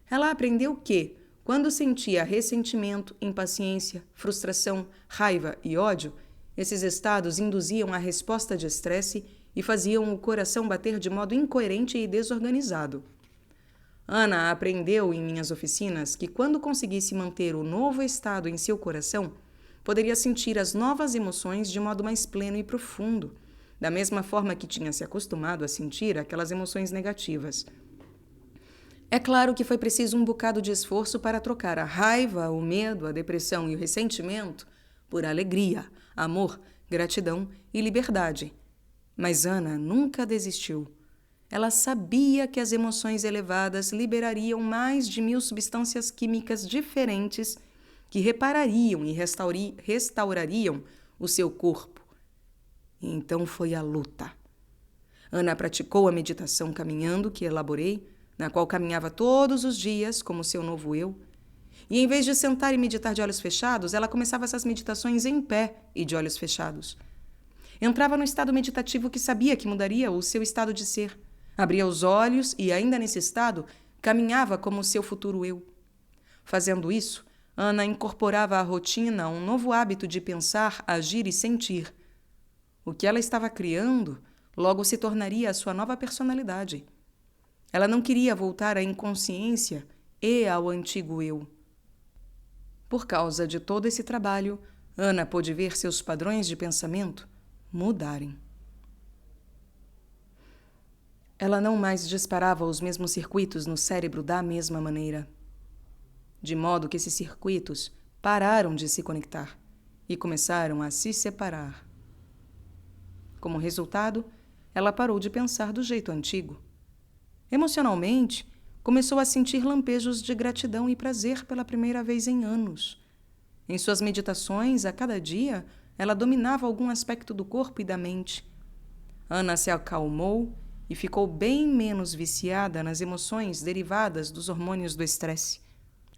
Ela aprendeu que, quando sentia ressentimento, impaciência, frustração, raiva e ódio, esses estados induziam a resposta de estresse e faziam o coração bater de modo incoerente e desorganizado. Ana aprendeu em minhas oficinas que, quando conseguisse manter o novo estado em seu coração, poderia sentir as novas emoções de modo mais pleno e profundo, da mesma forma que tinha se acostumado a sentir aquelas emoções negativas. É claro que foi preciso um bocado de esforço para trocar a raiva, o medo, a depressão e o ressentimento por alegria, amor, gratidão e liberdade. Mas Ana nunca desistiu. Ela sabia que as emoções elevadas liberariam mais de 1000 substâncias químicas diferentes que reparariam e restaurariam o seu corpo. E então foi a luta. Ana praticou a meditação caminhando que elaborei, na qual caminhava todos os dias como seu novo eu. E em vez de sentar e meditar de olhos fechados, ela começava essas meditações em pé e de olhos fechados. Entrava no estado meditativo que sabia que mudaria o seu estado de ser. Abria os olhos e, ainda nesse estado, caminhava como seu futuro eu. Fazendo isso, Ana incorporava à rotina um novo hábito de pensar, agir e sentir. O que ela estava criando logo se tornaria a sua nova personalidade. Ela não queria voltar à inconsciência e ao antigo eu. Por causa de todo esse trabalho, Ana pôde ver seus padrões de pensamento mudarem. Ela não mais disparava os mesmos circuitos no cérebro da mesma maneira. De modo que esses circuitos pararam de se conectar e começaram a se separar. Como resultado, ela parou de pensar do jeito antigo. Emocionalmente, começou a sentir lampejos de gratidão e prazer pela primeira vez em anos. Em suas meditações, a cada dia, ela dominava algum aspecto do corpo e da mente. Ana se acalmou e ficou bem menos viciada nas emoções derivadas dos hormônios do estresse.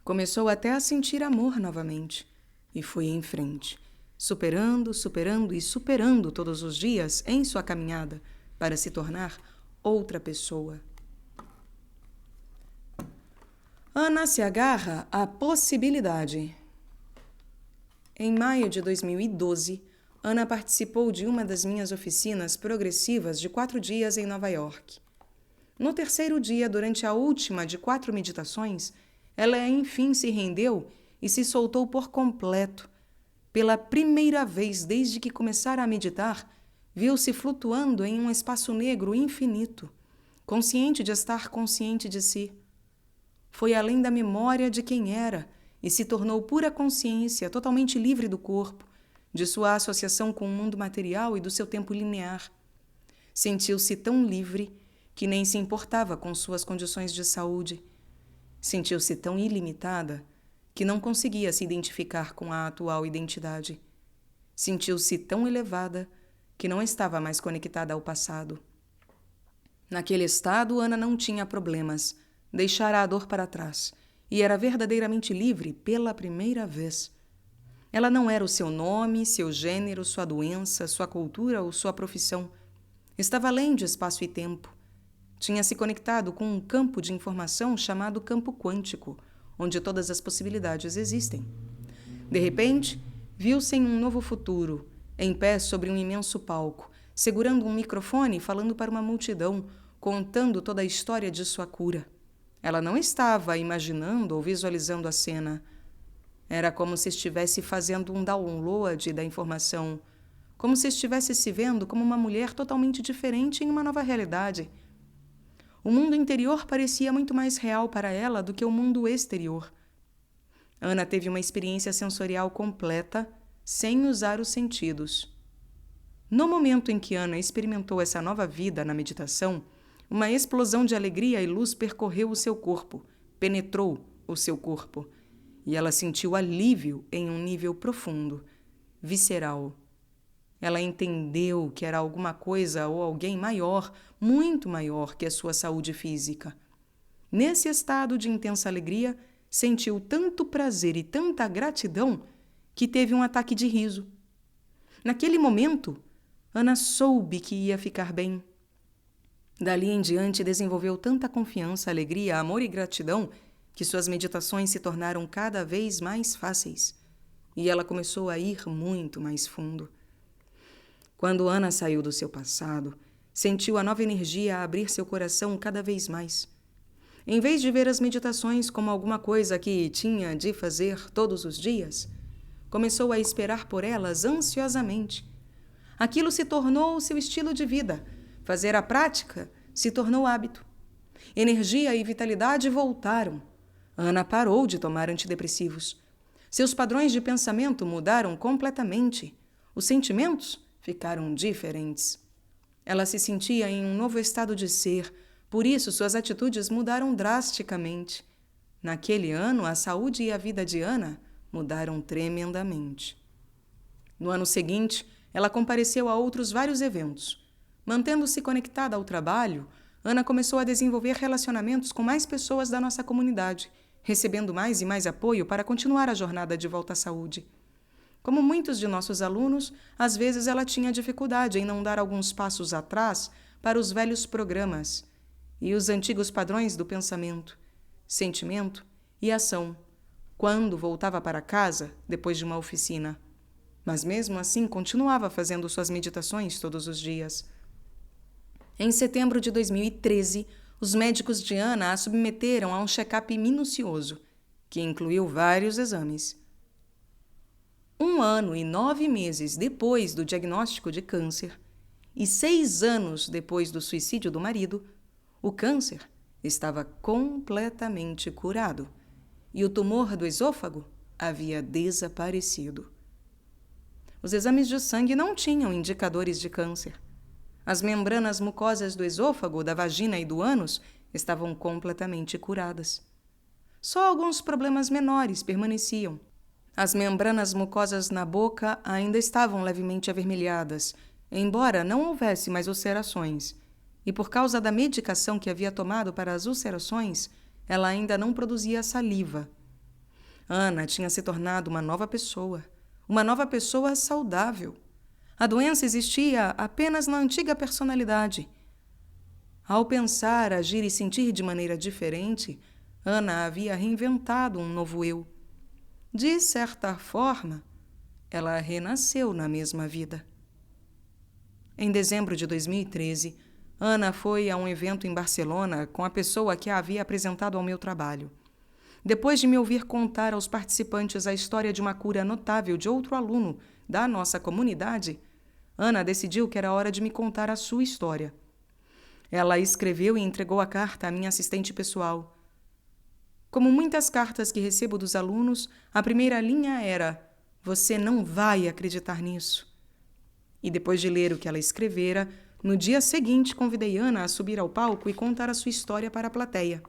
Começou até a sentir amor novamente e foi em frente, superando todos os dias em sua caminhada para se tornar outra pessoa. Ana se agarra à possibilidade. Em maio de 2012, Ana participou de uma das minhas oficinas progressivas de 4 dias em Nova York. No terceiro dia, durante a última de 4 meditações, ela enfim se rendeu e se soltou por completo. Pela primeira vez desde que começara a meditar, viu-se flutuando em um espaço negro infinito, consciente de estar consciente de si. Foi além da memória de quem era e se tornou pura consciência, totalmente livre do corpo, de sua associação com o mundo material e do seu tempo linear. Sentiu-se tão livre que nem se importava com suas condições de saúde. Sentiu-se tão ilimitada que não conseguia se identificar com a atual identidade. Sentiu-se tão elevada que não estava mais conectada ao passado. Naquele estado, Ana não tinha problemas, deixara a dor para trás e era verdadeiramente livre pela primeira vez. Ela não era o seu nome, seu gênero, sua doença, sua cultura ou sua profissão. Estava além de espaço e tempo. Tinha se conectado com um campo de informação chamado campo quântico, onde todas as possibilidades existem. De repente, viu-se em um novo futuro, em pé sobre um imenso palco, segurando um microfone e falando para uma multidão, contando toda a história de sua cura. Ela não estava imaginando ou visualizando a cena. Era como se estivesse fazendo um download da informação, como se estivesse se vendo como uma mulher totalmente diferente em uma nova realidade. O mundo interior parecia muito mais real para ela do que o mundo exterior. Ana teve uma experiência sensorial completa, sem usar os sentidos. No momento em que Ana experimentou essa nova vida na meditação, uma explosão de alegria e luz percorreu o seu corpo, penetrou o seu corpo. e ela sentiu alívio em um nível profundo, visceral. Ela entendeu que era alguma coisa ou alguém maior, muito maior que a sua saúde física. Nesse estado de intensa alegria, sentiu tanto prazer e tanta gratidão que teve um ataque de riso. Naquele momento, Ana soube que ia ficar bem. Dali em diante, desenvolveu tanta confiança, alegria, amor e gratidão que suas meditações se tornaram cada vez mais fáceis. E ela começou a ir muito mais fundo. Quando Ana saiu do seu passado, sentiu a nova energia a abrir seu coração cada vez mais. Em vez de ver as meditações como alguma coisa que tinha de fazer todos os dias, começou a esperar por elas ansiosamente. Aquilo se tornou seu estilo de vida. Fazer a prática se tornou hábito. Energia e vitalidade voltaram. Ana parou de tomar antidepressivos. Seus padrões de pensamento mudaram completamente. Os sentimentos ficaram diferentes. Ela se sentia em um novo estado de ser, por isso suas atitudes mudaram drasticamente. Naquele ano, a saúde e a vida de Ana mudaram tremendamente. No ano seguinte, ela compareceu a outros vários eventos. Mantendo-se conectada ao trabalho, Ana começou a desenvolver relacionamentos com mais pessoas da nossa comunidade, recebendo mais e mais apoio para continuar a jornada de volta à saúde. Como muitos de nossos alunos, às vezes ela tinha dificuldade em não dar alguns passos atrás para os velhos programas e os antigos padrões do pensamento, sentimento e ação, quando voltava para casa depois de uma oficina. Mas mesmo assim continuava fazendo suas meditações todos os dias. Em setembro de 2013, os médicos de Ana a submeteram a um check-up minucioso, que incluiu vários exames. 1 ano e 9 meses depois do diagnóstico de câncer e 6 anos depois do suicídio do marido, o câncer estava completamente curado e o tumor do esôfago havia desaparecido. Os exames de sangue não tinham indicadores de câncer. As membranas mucosas do esôfago, da vagina e do ânus estavam completamente curadas. Só alguns problemas menores permaneciam. As membranas mucosas na boca ainda estavam levemente avermelhadas, embora não houvesse mais ulcerações. E por causa da medicação que havia tomado para as ulcerações, ela ainda não produzia saliva. Ana tinha se tornado uma nova pessoa saudável. A doença existia apenas na antiga personalidade. Ao pensar, agir e sentir de maneira diferente, Ana havia reinventado um novo eu. De certa forma, ela renasceu na mesma vida. Em dezembro de 2013, Ana foi a um evento em Barcelona com a pessoa que a havia apresentado ao meu trabalho. Depois de me ouvir contar aos participantes a história de uma cura notável de outro aluno da nossa comunidade, Ana decidiu que era hora de me contar a sua história. Ela escreveu e entregou a carta à minha assistente pessoal. Como muitas cartas que recebo dos alunos, a primeira linha era: "Você não vai acreditar nisso." E depois de ler o que ela escrevera, no dia seguinte convidei Ana a subir ao palco e contar a sua história para a plateia.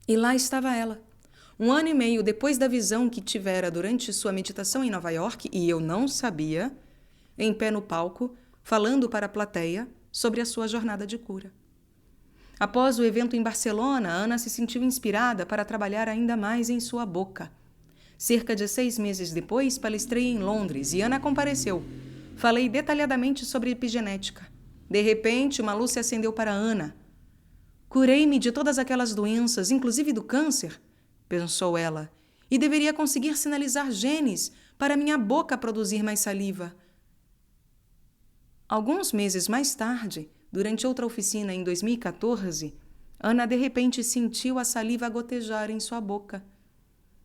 E lá estava ela, 1 ano e meio depois da visão que tivera durante sua meditação em Nova York, e eu não sabia, em pé no palco, falando para a plateia sobre a sua jornada de cura. Após o evento em Barcelona, Ana se sentiu inspirada para trabalhar ainda mais em sua boca. Cerca de 6 meses depois, palestrei em Londres e Ana compareceu. Falei detalhadamente sobre epigenética. De repente, uma luz se acendeu para Ana. "Curei-me de todas aquelas doenças, inclusive do câncer", pensou ela, "e deveria conseguir sinalizar genes para minha boca produzir mais saliva." Alguns meses mais tarde, durante outra oficina em 2014, Ana de repente sentiu a saliva gotejar em sua boca.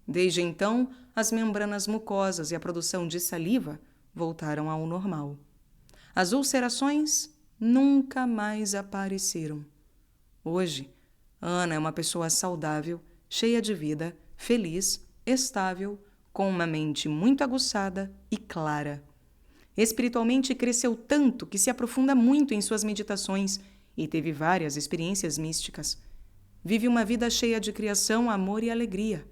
Desde então, as membranas mucosas e a produção de saliva voltaram ao normal. As ulcerações nunca mais apareceram. Hoje, Ana é uma pessoa saudável, cheia de vida, feliz, estável, com uma mente muito aguçada e clara. Espiritualmente cresceu tanto que se aprofunda muito em suas meditações e teve várias experiências místicas. Vive uma vida cheia de criação, amor e alegria.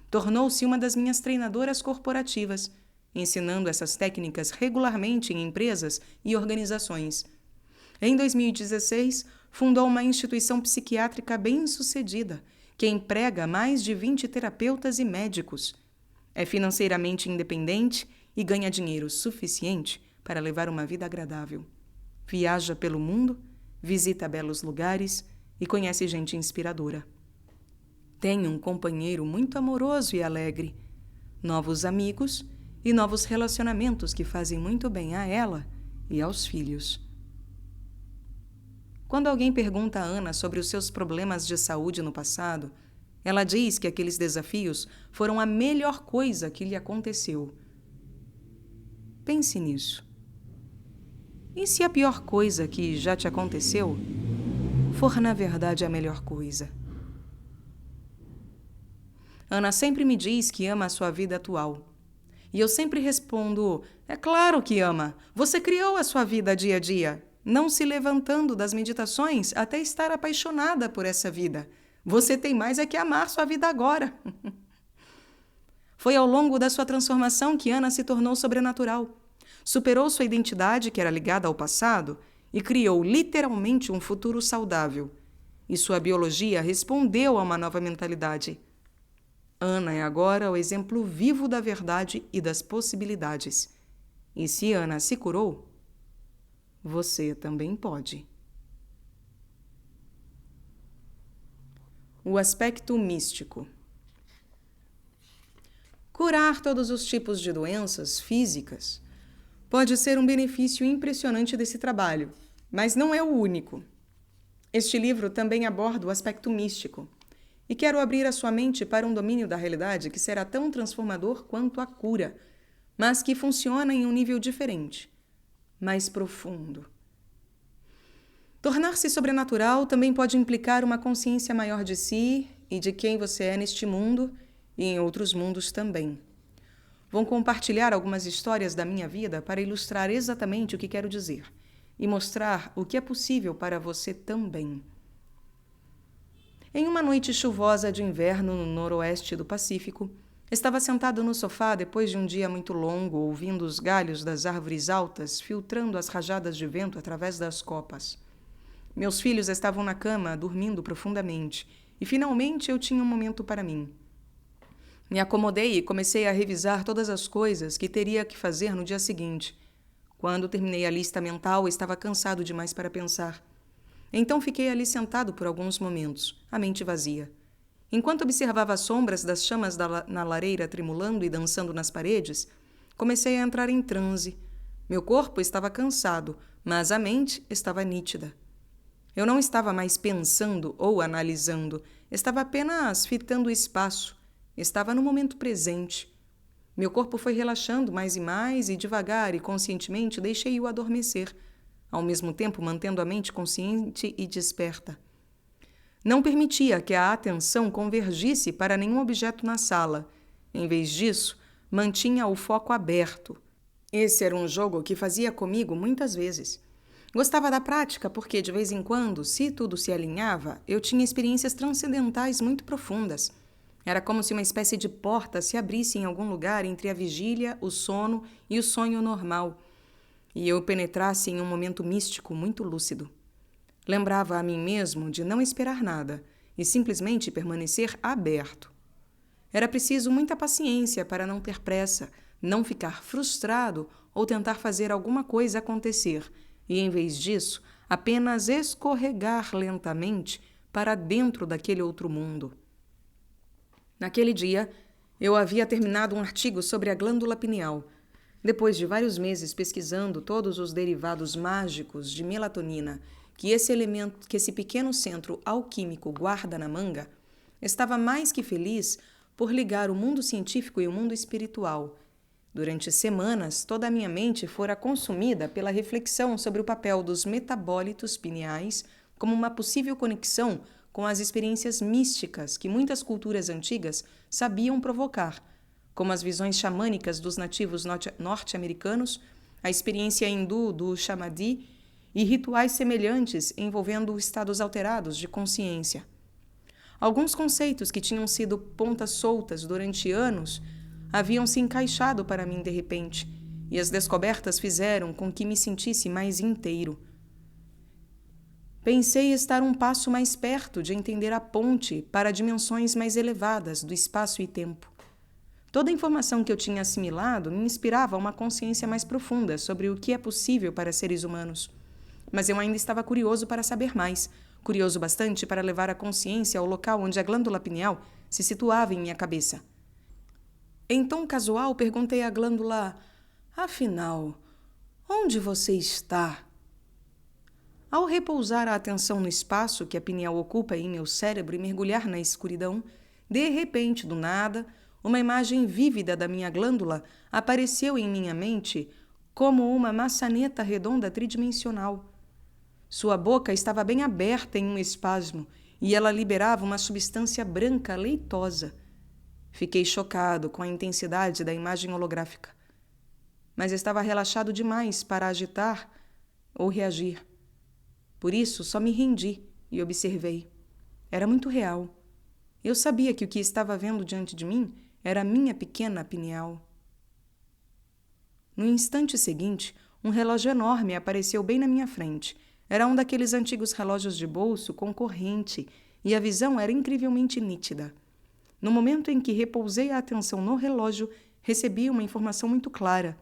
Tornou-se uma das minhas treinadoras corporativas, ensinando essas técnicas regularmente em empresas e organizações. Em 2016, fundou uma instituição psiquiátrica bem-sucedida, que emprega mais de 20 terapeutas e médicos. É financeiramente independente e ganha dinheiro suficiente para levar uma vida agradável. Viaja pelo mundo, visita belos lugares e conhece gente inspiradora. Tem um companheiro muito amoroso e alegre, novos amigos e novos relacionamentos que fazem muito bem a ela e aos filhos. Quando alguém pergunta a Ana sobre os seus problemas de saúde no passado, ela diz que aqueles desafios foram a melhor coisa que lhe aconteceu. Pense nisso. E se a pior coisa que já te aconteceu for, na verdade, a melhor coisa? Ana sempre me diz que ama a sua vida atual. E eu sempre respondo, é claro que ama. Você criou a sua vida dia a dia, não se levantando das meditações até estar apaixonada por essa vida. Você tem mais é que amar sua vida agora. Foi ao longo da sua transformação que Ana se tornou sobrenatural. Superou sua identidade, que era ligada ao passado, e criou literalmente um futuro saudável. E sua biologia respondeu a uma nova mentalidade. Ana é agora o exemplo vivo da verdade e das possibilidades. E se Ana se curou, você também pode. O aspecto místico. Curar todos os tipos de doenças físicas pode ser um benefício impressionante desse trabalho, mas não é o único. Este livro também aborda o aspecto místico, e quero abrir a sua mente para um domínio da realidade que será tão transformador quanto a cura, mas que funciona em um nível diferente, mais profundo. Tornar-se sobrenatural também pode implicar uma consciência maior de si e de quem você é neste mundo e em outros mundos também. Vou compartilhar algumas histórias da minha vida para ilustrar exatamente o que quero dizer e mostrar o que é possível para você também. Em uma noite chuvosa de inverno no noroeste do Pacífico, estava sentado no sofá depois de um dia muito longo, ouvindo os galhos das árvores altas filtrando as rajadas de vento através das copas. Meus filhos estavam na cama, dormindo profundamente, e finalmente eu tinha um momento para mim. Me acomodei e comecei a revisar todas as coisas que teria que fazer no dia seguinte. Quando terminei a lista mental, estava cansado demais para pensar. Então fiquei ali sentado por alguns momentos, a mente vazia. Enquanto observava as sombras das chamas na lareira tremulando e dançando nas paredes, comecei a entrar em transe. Meu corpo estava cansado, mas a mente estava nítida. Eu não estava mais pensando ou analisando, estava apenas fitando o espaço. Estava no momento presente. Meu corpo foi relaxando mais e devagar e conscientemente deixei-o adormecer, ao mesmo tempo mantendo a mente consciente e desperta. Não permitia que a atenção convergisse para nenhum objeto na sala. Em vez disso, mantinha o foco aberto. Esse era um jogo que fazia comigo muitas vezes. Gostava da prática porque, de vez em quando, se tudo se alinhava, eu tinha experiências transcendentais muito profundas. Era como se uma espécie de porta se abrisse em algum lugar entre a vigília, o sono e o sonho normal, e eu penetrasse em um momento místico muito lúcido. Lembrava a mim mesmo de não esperar nada e simplesmente permanecer aberto. Era preciso muita paciência para não ter pressa, não ficar frustrado ou tentar fazer alguma coisa acontecer, e, em vez disso, apenas escorregar lentamente para dentro daquele outro mundo. Naquele dia, eu havia terminado um artigo sobre a glândula pineal. Depois de vários meses pesquisando todos os derivados mágicos de melatonina que esse pequeno centro alquímico guarda na manga, estava mais que feliz por ligar o mundo científico e o mundo espiritual. Durante semanas, toda a minha mente fora consumida pela reflexão sobre o papel dos metabólitos pineais como uma possível conexão com as experiências místicas que muitas culturas antigas sabiam provocar, como as visões xamânicas dos nativos norte-americanos, a experiência hindu do Samadhi e rituais semelhantes envolvendo estados alterados de consciência. Alguns conceitos que tinham sido pontas soltas durante anos haviam se encaixado para mim de repente, e as descobertas fizeram com que me sentisse mais inteiro. Pensei estar um passo mais perto de entender a ponte para dimensões mais elevadas do espaço e tempo. Toda a informação que eu tinha assimilado me inspirava uma consciência mais profunda sobre o que é possível para seres humanos. Mas eu ainda estava curioso para saber mais, curioso bastante para levar a consciência ao local onde a glândula pineal se situava em minha cabeça. Em tom casual, perguntei à glândula: afinal, onde você está? Ao repousar a atenção no espaço que a pineal ocupa em meu cérebro e mergulhar na escuridão, de repente, do nada, uma imagem vívida da minha glândula apareceu em minha mente como uma maçaneta redonda tridimensional. Sua boca estava bem aberta em um espasmo e ela liberava uma substância branca leitosa. Fiquei chocado com a intensidade da imagem holográfica, mas estava relaxado demais para agitar ou reagir. Por isso, só me rendi e observei. Era muito real. Eu sabia que o que estava vendo diante de mim era a minha pequena pineal. No instante seguinte, um relógio enorme apareceu bem na minha frente. Era um daqueles antigos relógios de bolso com corrente, e a visão era incrivelmente nítida. No momento em que repousei a atenção no relógio, recebi uma informação muito clara.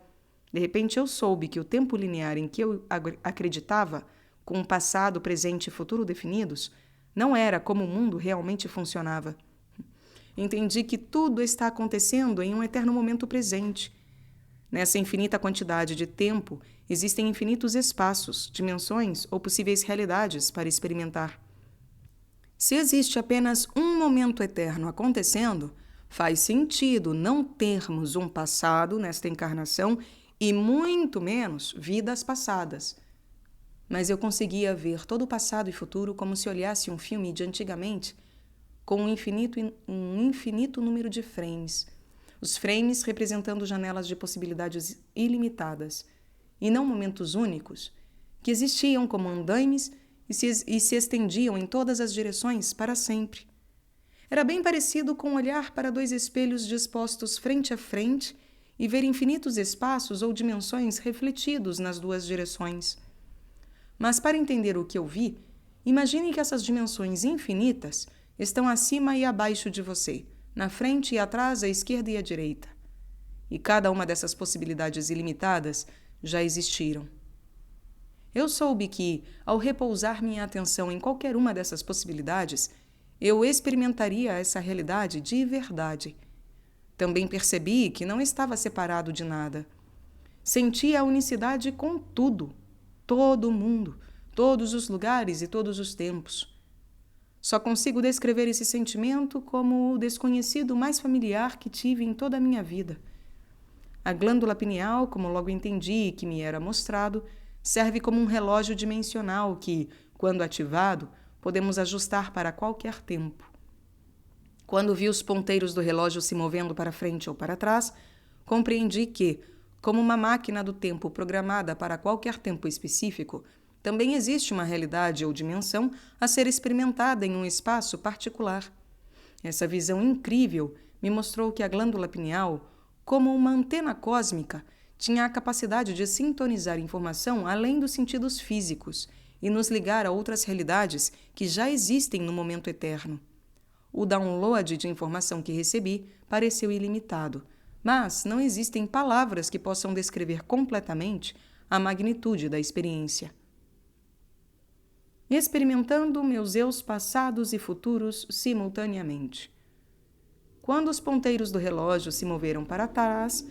De repente, eu soube que o tempo linear em que eu acreditava, com o passado, presente e futuro definidos, não era como o mundo realmente funcionava. Entendi que tudo está acontecendo em um eterno momento presente. Nessa infinita quantidade de tempo, existem infinitos espaços, dimensões ou possíveis realidades para experimentar. Se existe apenas um momento eterno acontecendo, faz sentido não termos um passado nesta encarnação e muito menos vidas passadas. Mas eu conseguia ver todo o passado e futuro como se olhasse um filme de antigamente, com um infinito número de frames. Os frames representando janelas de possibilidades ilimitadas, e não momentos únicos, que existiam como andaimes e se estendiam em todas as direções para sempre. Era bem parecido com olhar para dois espelhos dispostos frente a frente e ver infinitos espaços ou dimensões refletidos nas duas direções. Mas para entender o que eu vi, imagine que essas dimensões infinitas estão acima e abaixo de você, na frente e atrás, à esquerda e à direita. E cada uma dessas possibilidades ilimitadas já existiram. Eu soube que, ao repousar minha atenção em qualquer uma dessas possibilidades, eu experimentaria essa realidade de verdade. Também percebi que não estava separado de nada. Sentia a unicidade com tudo, todo o mundo, todos os lugares e todos os tempos. Só consigo descrever esse sentimento como o desconhecido mais familiar que tive em toda a minha vida. A glândula pineal, como logo entendi que me era mostrado, serve como um relógio dimensional que, quando ativado, podemos ajustar para qualquer tempo. Quando vi os ponteiros do relógio se movendo para frente ou para trás, compreendi que, como uma máquina do tempo programada para qualquer tempo específico, também existe uma realidade ou dimensão a ser experimentada em um espaço particular. Essa visão incrível me mostrou que a glândula pineal, como uma antena cósmica, tinha a capacidade de sintonizar informação além dos sentidos físicos e nos ligar a outras realidades que já existem no momento eterno. O download de informação que recebi pareceu ilimitado, mas não existem palavras que possam descrever completamente a magnitude da experiência. Experimentando meus eus passados e futuros simultaneamente. Quando os ponteiros do relógio se moveram para trás,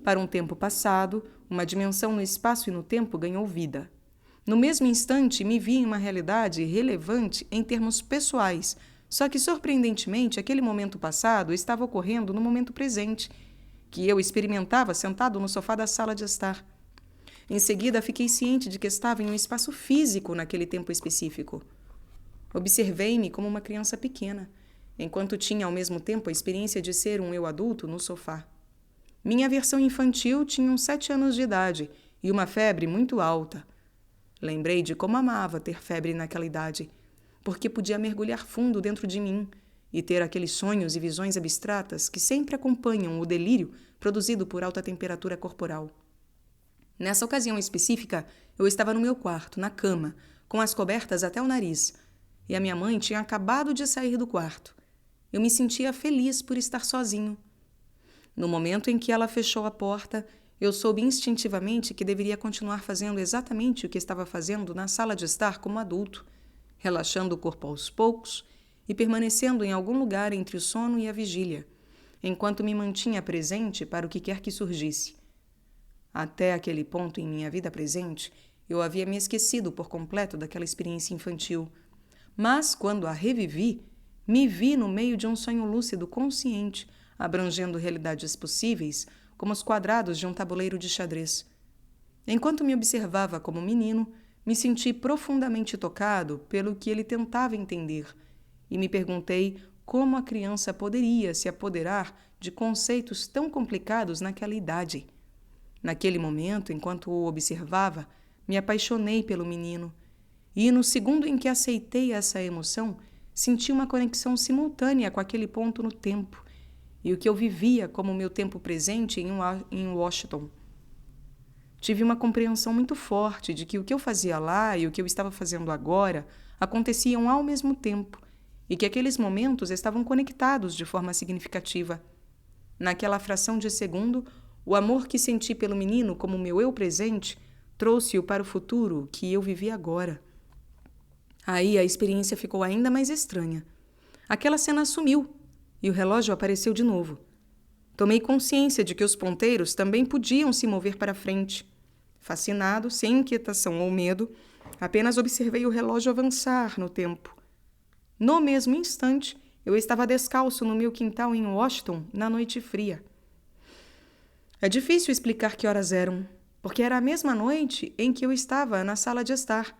para um tempo passado, uma dimensão no espaço e no tempo ganhou vida. No mesmo instante, me vi em uma realidade relevante em termos pessoais, só que, surpreendentemente, aquele momento passado estava ocorrendo no momento presente, que eu experimentava sentado no sofá da sala de estar. Em seguida, fiquei ciente de que estava em um espaço físico naquele tempo específico. Observei-me como uma criança pequena, enquanto tinha ao mesmo tempo a experiência de ser um eu adulto no sofá. Minha versão infantil tinha uns 7 anos de idade e uma febre muito alta. Lembrei de como amava ter febre naquela idade, porque podia mergulhar fundo dentro de mim e ter aqueles sonhos e visões abstratas que sempre acompanham o delírio produzido por alta temperatura corporal. Nessa ocasião específica, eu estava no meu quarto, na cama, com as cobertas até o nariz, e a minha mãe tinha acabado de sair do quarto. Eu me sentia feliz por estar sozinho. No momento em que ela fechou a porta, eu soube instintivamente que deveria continuar fazendo exatamente o que estava fazendo na sala de estar como adulto, relaxando o corpo aos poucos e permanecendo em algum lugar entre o sono e a vigília, enquanto me mantinha presente para o que quer que surgisse. Até aquele ponto em minha vida presente, eu havia me esquecido por completo daquela experiência infantil. Mas, quando a revivi, me vi no meio de um sonho lúcido consciente, abrangendo realidades possíveis, como os quadrados de um tabuleiro de xadrez. Enquanto me observava como menino, me senti profundamente tocado pelo que ele tentava entender e me perguntei como a criança poderia se apoderar de conceitos tão complicados naquela idade. Naquele momento, enquanto o observava, me apaixonei pelo menino e, no segundo em que aceitei essa emoção, senti uma conexão simultânea com aquele ponto no tempo e o que eu vivia como meu tempo presente em Washington. Tive uma compreensão muito forte de que o que eu fazia lá e o que eu estava fazendo agora aconteciam ao mesmo tempo e que aqueles momentos estavam conectados de forma significativa. Naquela fração de segundo, o amor que senti pelo menino como meu eu presente trouxe-o para o futuro que eu vivia agora. Aí a experiência ficou ainda mais estranha. Aquela cena sumiu e o relógio apareceu de novo. Tomei consciência de que os ponteiros também podiam se mover para frente. Fascinado, sem inquietação ou medo, apenas observei o relógio avançar no tempo. No mesmo instante, eu estava descalço no meu quintal em Washington, na noite fria. É difícil explicar que horas eram, porque era a mesma noite em que eu estava na sala de estar.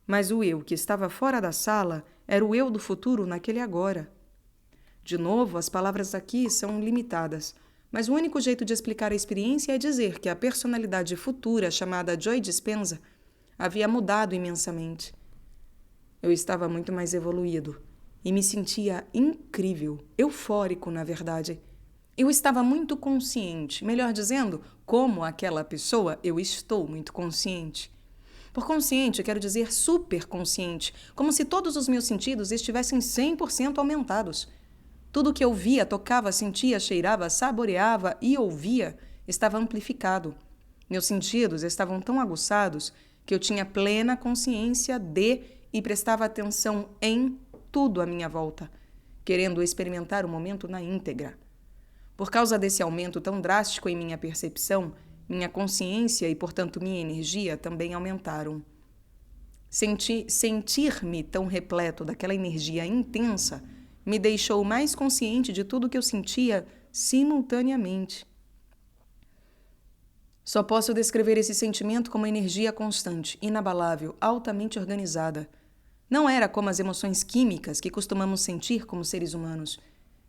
Mas o eu que estava fora da sala era o eu do futuro naquele agora. De novo, as palavras aqui são limitadas, mas o único jeito de explicar a experiência é dizer que a personalidade futura, chamada Joy Dispenza, havia mudado imensamente. Eu estava muito mais evoluído e me sentia incrível, eufórico, na verdade. Eu estava muito consciente, melhor dizendo, como aquela pessoa, eu estou muito consciente. Por consciente, eu quero dizer super consciente, como se todos os meus sentidos estivessem 100% aumentados. Tudo o que eu via, tocava, sentia, cheirava, saboreava e ouvia estava amplificado. Meus sentidos estavam tão aguçados que eu tinha plena consciência de e prestava atenção em tudo à minha volta, querendo experimentar o momento na íntegra. Por causa desse aumento tão drástico em minha percepção, minha consciência e, portanto, minha energia também aumentaram. Sentir-me tão repleto daquela energia intensa me deixou mais consciente de tudo que eu sentia simultaneamente. Só posso descrever esse sentimento como energia constante, inabalável, altamente organizada. Não era como as emoções químicas que costumamos sentir como seres humanos.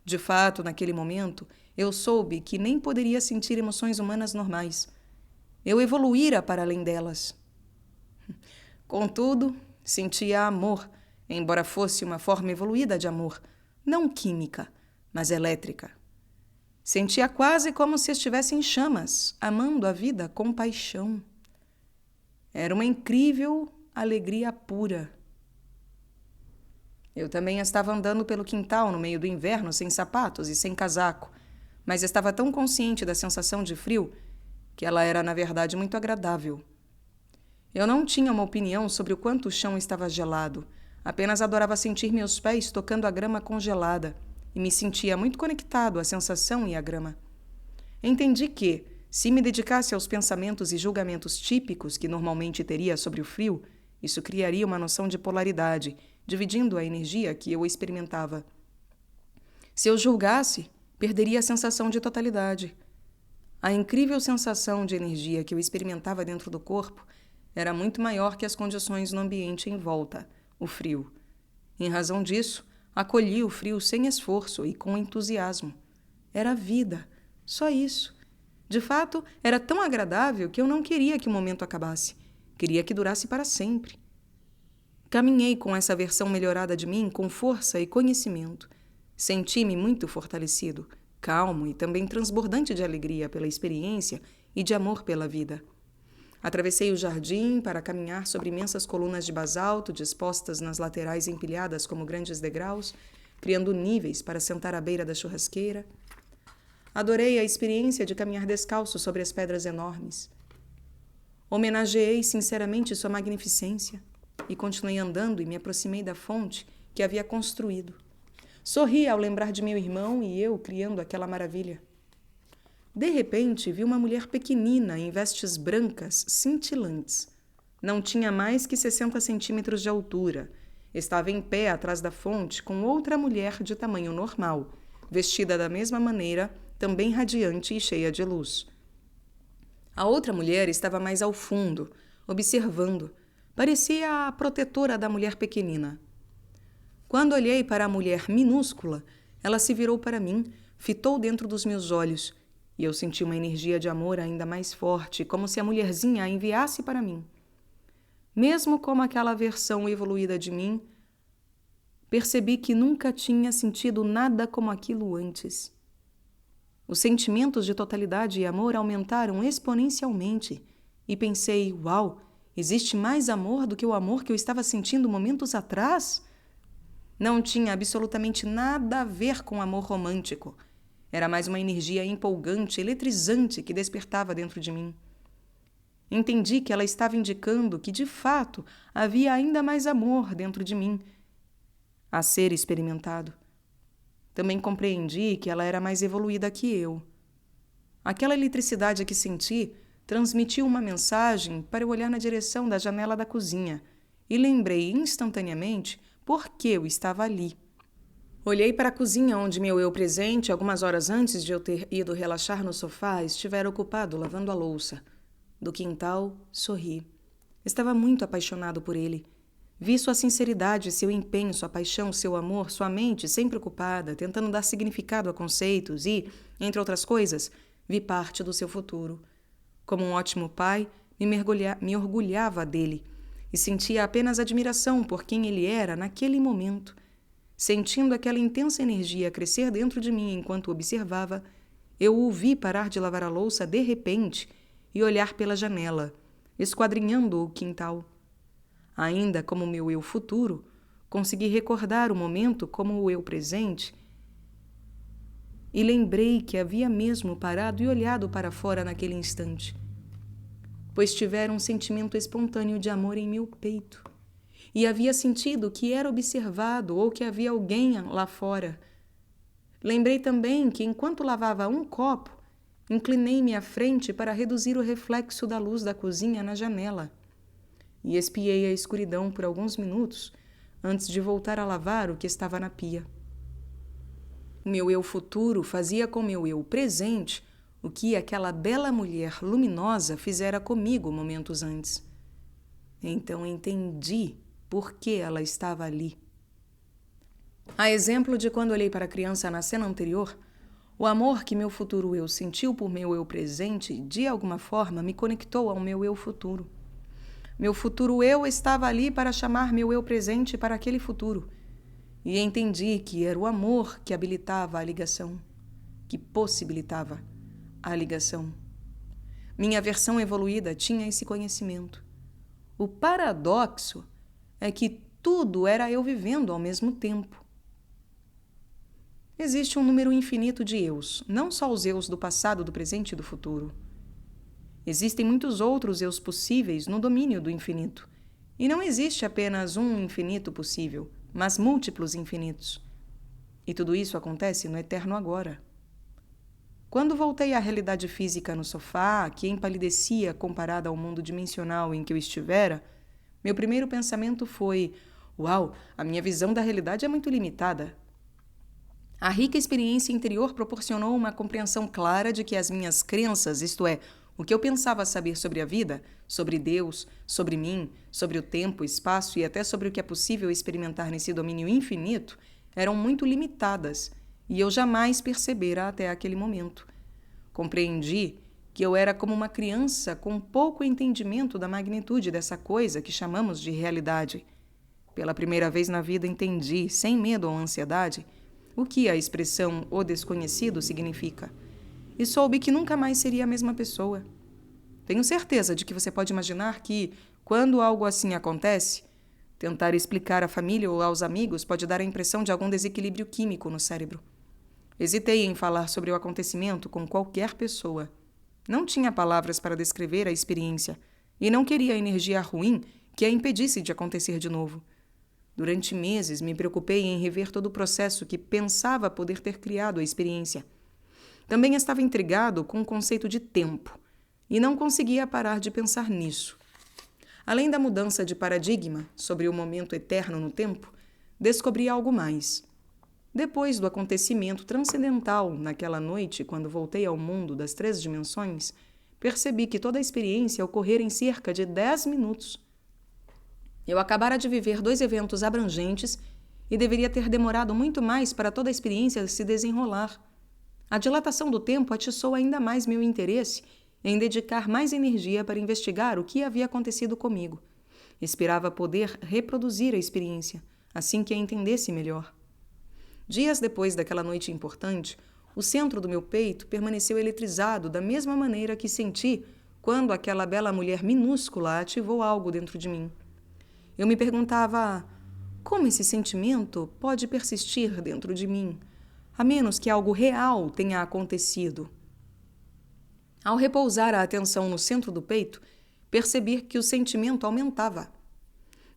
De fato, naquele momento, eu soube que nem poderia sentir emoções humanas normais. Eu evoluíra para além delas. Contudo, sentia amor, embora fosse uma forma evoluída de amor, não química, mas elétrica. Sentia quase como se estivesse em chamas, amando a vida com paixão. Era uma incrível alegria pura. Eu também estava andando pelo quintal no meio do inverno sem sapatos e sem casaco, mas estava tão consciente da sensação de frio que ela era, na verdade, muito agradável. Eu não tinha uma opinião sobre o quanto o chão estava gelado, apenas adorava sentir meus pés tocando a grama congelada e me sentia muito conectado à sensação e à grama. Entendi que, se me dedicasse aos pensamentos e julgamentos típicos que normalmente teria sobre o frio, isso criaria uma noção de polaridade, dividindo a energia que eu experimentava. Se eu julgasse, perderia a sensação de totalidade. A incrível sensação de energia que eu experimentava dentro do corpo era muito maior que as condições no ambiente em volta, o frio. Em razão disso, acolhi o frio sem esforço e com entusiasmo. Era vida, só isso. De fato, era tão agradável que eu não queria que o momento acabasse. Queria que durasse para sempre. Caminhei com essa versão melhorada de mim com força e conhecimento. Senti-me muito fortalecido, calmo e também transbordante de alegria pela experiência e de amor pela vida. Atravessei o jardim para caminhar sobre imensas colunas de basalto dispostas nas laterais empilhadas como grandes degraus, criando níveis para sentar à beira da churrasqueira. Adorei a experiência de caminhar descalço sobre as pedras enormes. Homenageei sinceramente sua magnificência e continuei andando e me aproximei da fonte que havia construído. Sorri ao lembrar de meu irmão e eu criando aquela maravilha. De repente, vi uma mulher pequenina em vestes brancas, cintilantes. Não tinha mais que 60 centímetros de altura. Estava em pé atrás da fonte com outra mulher de tamanho normal, vestida da mesma maneira, também radiante e cheia de luz. A outra mulher estava mais ao fundo, observando. Parecia a protetora da mulher pequenina. Quando olhei para a mulher minúscula, ela se virou para mim, fitou dentro dos meus olhos, e eu senti uma energia de amor ainda mais forte, como se a mulherzinha a enviasse para mim. Mesmo como aquela versão evoluída de mim, percebi que nunca tinha sentido nada como aquilo antes. Os sentimentos de totalidade e amor aumentaram exponencialmente, e pensei, uau, existe mais amor do que o amor que eu estava sentindo momentos atrás? Não tinha absolutamente nada a ver com amor romântico. Era mais uma energia empolgante, eletrizante que despertava dentro de mim. Entendi que ela estava indicando que, de fato, havia ainda mais amor dentro de mim a ser experimentado. Também compreendi que ela era mais evoluída que eu. Aquela eletricidade que senti transmitiu uma mensagem para eu olhar na direção da janela da cozinha e lembrei instantaneamente por que eu estava ali. Olhei para a cozinha onde meu eu presente, algumas horas antes de eu ter ido relaxar no sofá, estivera ocupado lavando a louça. Do quintal, sorri. Estava muito apaixonado por ele. Vi sua sinceridade, seu empenho, sua paixão, seu amor, sua mente sempre ocupada, tentando dar significado a conceitos e, entre outras coisas, vi parte do seu futuro. Como um ótimo pai, me orgulhava dele e sentia apenas admiração por quem ele era naquele momento. Sentindo aquela intensa energia crescer dentro de mim enquanto observava, eu o vi parar de lavar a louça de repente e olhar pela janela, esquadrinhando o quintal. Ainda como meu eu futuro, consegui recordar o momento como o eu presente e lembrei que havia mesmo parado e olhado para fora naquele instante, pois tivera um sentimento espontâneo de amor em meu peito. E havia sentido que era observado ou que havia alguém lá fora. Lembrei também que, enquanto lavava um copo, inclinei-me à frente para reduzir o reflexo da luz da cozinha na janela. E espiei a escuridão por alguns minutos antes de voltar a lavar o que estava na pia. O meu eu futuro fazia com meu eu presente o que aquela bela mulher luminosa fizera comigo momentos antes. Então entendi por que ela estava ali. A exemplo de quando olhei para a criança na cena anterior, o amor que meu futuro eu sentiu por meu eu presente, de alguma forma, me conectou ao meu eu futuro. Meu futuro eu estava ali para chamar meu eu presente para aquele futuro. E entendi que era o amor que habilitava a ligação, que possibilitava a ligação. Minha versão evoluída tinha esse conhecimento. O paradoxo é que tudo era eu vivendo ao mesmo tempo. Existe um número infinito de eus, não só os eus do passado, do presente e do futuro. Existem muitos outros eus possíveis no domínio do infinito. E não existe apenas um infinito possível, mas múltiplos infinitos. E tudo isso acontece no eterno agora. Quando voltei à realidade física no sofá, que empalidecia comparada ao mundo dimensional em que eu estivera, meu primeiro pensamento foi: uau, a minha visão da realidade é muito limitada. A rica experiência interior proporcionou uma compreensão clara de que as minhas crenças, isto é, o que eu pensava saber sobre a vida, sobre Deus, sobre mim, sobre o tempo, o espaço e até sobre o que é possível experimentar nesse domínio infinito, eram muito limitadas e eu jamais percebera até aquele momento. Compreendi que eu era como uma criança com pouco entendimento da magnitude dessa coisa que chamamos de realidade. Pela primeira vez na vida entendi, sem medo ou ansiedade, o que a expressão "o desconhecido" significa, e soube que nunca mais seria a mesma pessoa. Tenho certeza de que você pode imaginar que, quando algo assim acontece, tentar explicar à família ou aos amigos pode dar a impressão de algum desequilíbrio químico no cérebro. Hesitei em falar sobre o acontecimento com qualquer pessoa. Não tinha palavras para descrever a experiência e não queria a energia ruim que a impedisse de acontecer de novo. Durante meses me preocupei em rever todo o processo que pensava poder ter criado a experiência. Também estava intrigado com o conceito de tempo e não conseguia parar de pensar nisso. Além da mudança de paradigma sobre o momento eterno no tempo, descobri algo mais. Depois do acontecimento transcendental naquela noite, quando voltei ao mundo das 3 dimensões, percebi que toda a experiência ocorrera em cerca de 10 minutos. Eu acabara de viver 2 eventos abrangentes e deveria ter demorado muito mais para toda a experiência se desenrolar. A dilatação do tempo atiçou ainda mais meu interesse em dedicar mais energia para investigar o que havia acontecido comigo. Esperava poder reproduzir a experiência, assim que a entendesse melhor. Dias depois daquela noite importante, o centro do meu peito permaneceu eletrizado da mesma maneira que senti quando aquela bela mulher minúscula ativou algo dentro de mim. Eu me perguntava como esse sentimento pode persistir dentro de mim, a menos que algo real tenha acontecido. Ao repousar a atenção no centro do peito, percebi que o sentimento aumentava.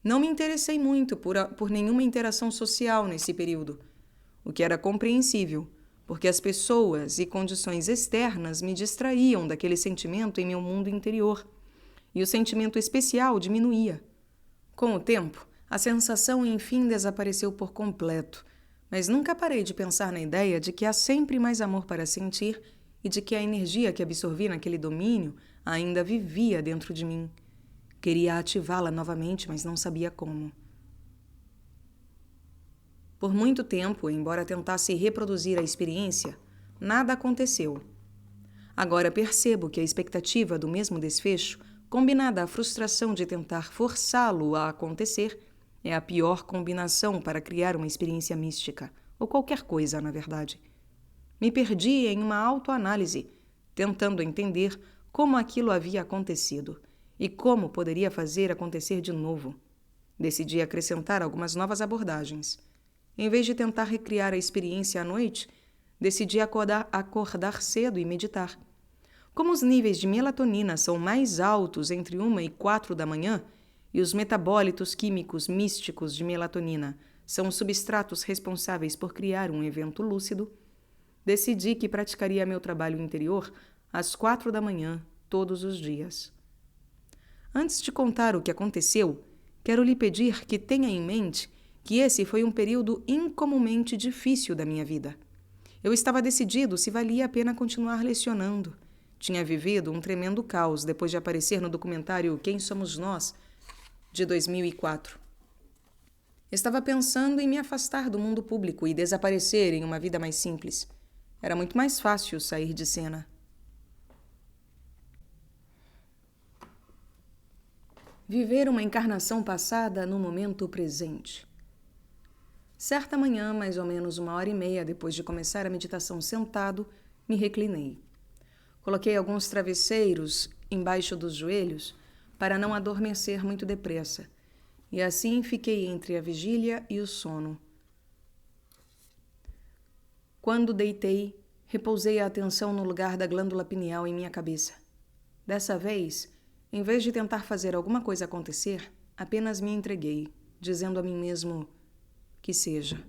Não me interessei muito por nenhuma interação social nesse período, o que era compreensível, porque as pessoas e condições externas me distraíam daquele sentimento em meu mundo interior, e o sentimento especial diminuía. Com o tempo, a sensação enfim desapareceu por completo, mas nunca parei de pensar na ideia de que há sempre mais amor para sentir e de que a energia que absorvi naquele domínio ainda vivia dentro de mim. Queria ativá-la novamente, mas não sabia como. Por muito tempo, embora tentasse reproduzir a experiência, nada aconteceu. Agora percebo que a expectativa do mesmo desfecho, combinada à frustração de tentar forçá-lo a acontecer, é a pior combinação para criar uma experiência mística, ou qualquer coisa, na verdade. Me perdi em uma autoanálise, tentando entender como aquilo havia acontecido e como poderia fazer acontecer de novo. Decidi acrescentar algumas novas abordagens. Em vez de tentar recriar a experiência à noite, decidi acordar cedo e meditar. Como os níveis de melatonina são mais altos entre 1 e 4 da manhã, e os metabólitos químicos místicos de melatonina são os substratos responsáveis por criar um evento lúcido, decidi que praticaria meu trabalho interior às 4 da manhã, todos os dias. Antes de contar o que aconteceu, quero lhe pedir que tenha em mente que esse foi um período incomumente difícil da minha vida. Eu estava decidido se valia a pena continuar lecionando. Tinha vivido um tremendo caos depois de aparecer no documentário Quem Somos Nós, de 2004. Estava pensando em me afastar do mundo público e desaparecer em uma vida mais simples. Era muito mais fácil sair de cena. Viver uma encarnação passada no momento presente. Certa manhã, mais ou menos 1h30 depois de começar a meditação sentado, me reclinei. Coloquei alguns travesseiros embaixo dos joelhos para não adormecer muito depressa, e assim fiquei entre a vigília e o sono. Quando deitei, repousei a atenção no lugar da glândula pineal em minha cabeça. Dessa vez, em vez de tentar fazer alguma coisa acontecer, apenas me entreguei, dizendo a mim mesmo: que seja.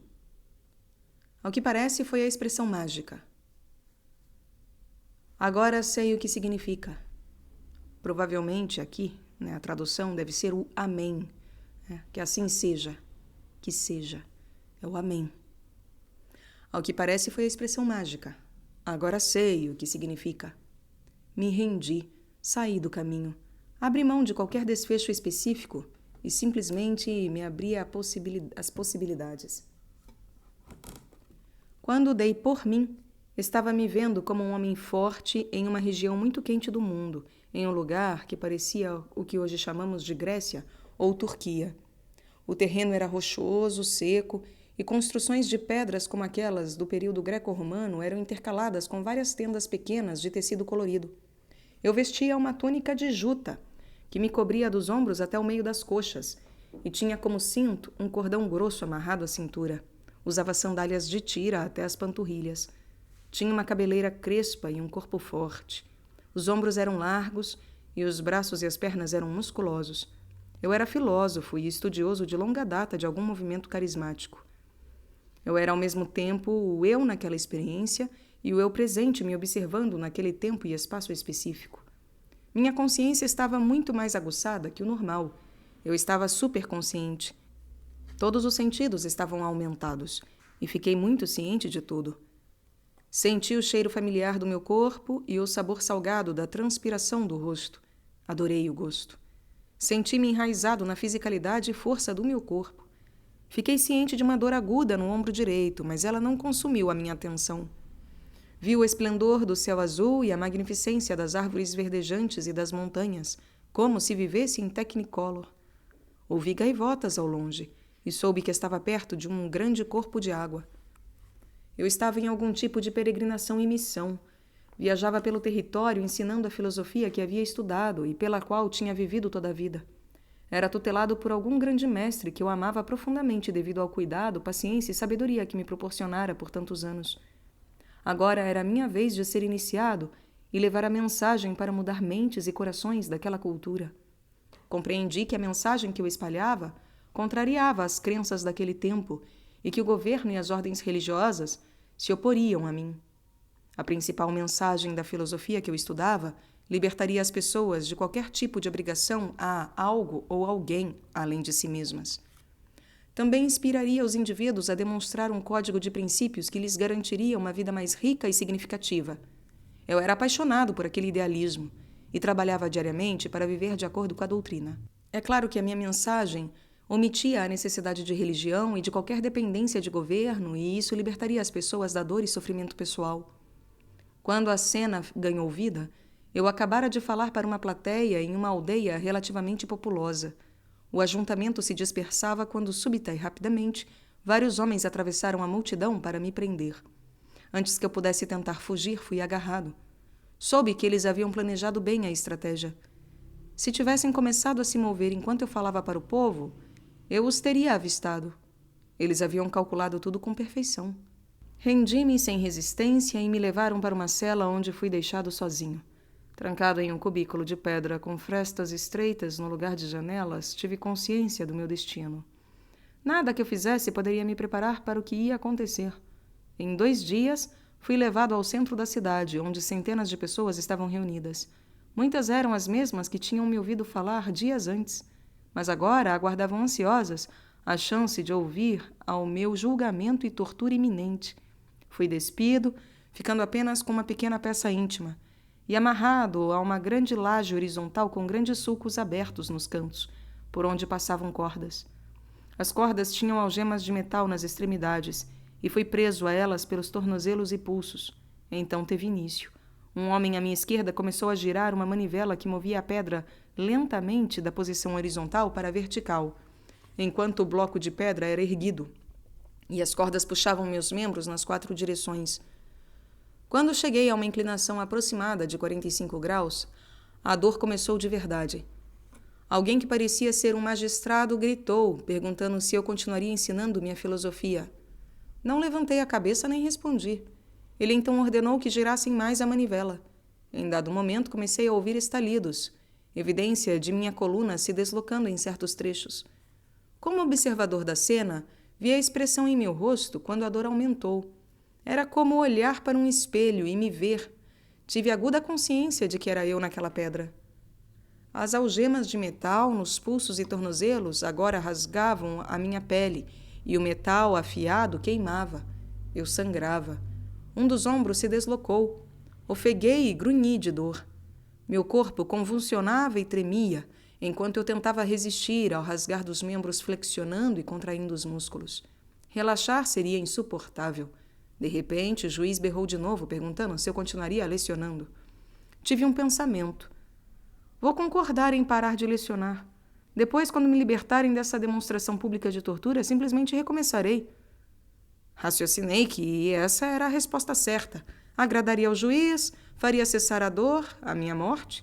Ao que parece, foi a expressão mágica. Agora sei o que significa. Provavelmente aqui, a tradução deve ser o amém. Que assim seja. Que seja. É o amém. Ao que parece, foi a expressão mágica. Agora sei o que significa. Me rendi, saí do caminho, abri mão de qualquer desfecho específico e simplesmente me abri às possibilidades. Quando dei por mim, estava me vendo como um homem forte em uma região muito quente do mundo, em um lugar que parecia o que hoje chamamos de Grécia ou Turquia. O terreno era rochoso, seco e construções de pedras como aquelas do período greco-romano eram intercaladas com várias tendas pequenas de tecido colorido. Eu vestia uma túnica de juta, que me cobria dos ombros até o meio das coxas, e tinha como cinto um cordão grosso amarrado à cintura. Usava sandálias de tira até as panturrilhas. Tinha uma cabeleira crespa e um corpo forte. Os ombros eram largos e os braços e as pernas eram musculosos. Eu era filósofo e estudioso de longa data de algum movimento carismático. Eu era ao mesmo tempo o eu naquela experiência e o eu presente me observando naquele tempo e espaço específico. Minha consciência estava muito mais aguçada que o normal. Eu estava superconsciente. Todos os sentidos estavam aumentados e fiquei muito ciente de tudo. Senti o cheiro familiar do meu corpo e o sabor salgado da transpiração do rosto. Adorei o gosto. Senti-me enraizado na fisicalidade e força do meu corpo. Fiquei ciente de uma dor aguda no ombro direito, mas ela não consumiu a minha atenção. Vi o esplendor do céu azul e a magnificência das árvores verdejantes e das montanhas, como se vivesse em Technicolor. Ouvi gaivotas ao longe e soube que estava perto de um grande corpo de água. Eu estava em algum tipo de peregrinação e missão. Viajava pelo território ensinando a filosofia que havia estudado e pela qual tinha vivido toda a vida. Era tutelado por algum grande mestre que eu amava profundamente devido ao cuidado, paciência e sabedoria que me proporcionara por tantos anos. Agora era a minha vez de ser iniciado e levar a mensagem para mudar mentes e corações daquela cultura. Compreendi que a mensagem que eu espalhava contrariava as crenças daquele tempo e que o governo e as ordens religiosas se oporiam a mim. A principal mensagem da filosofia que eu estudava libertaria as pessoas de qualquer tipo de obrigação a algo ou alguém além de si mesmas. Também inspiraria os indivíduos a demonstrar um código de princípios que lhes garantiria uma vida mais rica e significativa. Eu era apaixonado por aquele idealismo e trabalhava diariamente para viver de acordo com a doutrina. É claro que a minha mensagem omitia a necessidade de religião e de qualquer dependência de governo, e isso libertaria as pessoas da dor e sofrimento pessoal. Quando a cena ganhou vida, eu acabara de falar para uma plateia em uma aldeia relativamente populosa. O ajuntamento se dispersava quando, súbita e rapidamente, vários homens atravessaram a multidão para me prender. Antes que eu pudesse tentar fugir, fui agarrado. Soube que eles haviam planejado bem a estratégia. Se tivessem começado a se mover enquanto eu falava para o povo, eu os teria avistado. Eles haviam calculado tudo com perfeição. Rendi-me sem resistência e me levaram para uma cela onde fui deixado sozinho. Trancado em um cubículo de pedra com frestas estreitas no lugar de janelas, tive consciência do meu destino. Nada que eu fizesse poderia me preparar para o que ia acontecer. Em 2 dias, fui levado ao centro da cidade, onde centenas de pessoas estavam reunidas. Muitas eram as mesmas que tinham me ouvido falar dias antes, mas agora aguardavam ansiosas a chance de ouvir ao meu julgamento e tortura iminente. Fui despido, ficando apenas com uma pequena peça íntima, e amarrado a uma grande laje horizontal com grandes sulcos abertos nos cantos, por onde passavam cordas. As cordas tinham algemas de metal nas extremidades, e fui preso a elas pelos tornozelos e pulsos. Então teve início. Um homem à minha esquerda começou a girar uma manivela que movia a pedra lentamente da posição horizontal para a vertical, enquanto o bloco de pedra era erguido, e as cordas puxavam meus membros nas 4 direções. Quando cheguei a uma inclinação aproximada de 45 graus, a dor começou de verdade. Alguém que parecia ser um magistrado gritou, perguntando se eu continuaria ensinando minha filosofia. Não levantei a cabeça nem respondi. Ele então ordenou que girassem mais a manivela. Em dado momento, comecei a ouvir estalidos, evidência de minha coluna se deslocando em certos trechos. Como observador da cena, vi a expressão em meu rosto quando a dor aumentou. Era como olhar para um espelho e me ver. Tive aguda consciência de que era eu naquela pedra. As algemas de metal nos pulsos e tornozelos agora rasgavam a minha pele, e o metal afiado queimava. Eu sangrava. Um dos ombros se deslocou. Ofeguei e grunhi de dor. Meu corpo convulsionava e tremia, enquanto eu tentava resistir ao rasgar dos membros flexionando e contraindo os músculos. Relaxar seria insuportável. De repente, o juiz berrou de novo, perguntando se eu continuaria lecionando. Tive um pensamento. Vou concordar em parar de lecionar. Depois, quando me libertarem dessa demonstração pública de tortura, simplesmente recomeçarei. Raciocinei que essa era a resposta certa. Agradaria ao juiz, faria cessar a dor, a minha morte,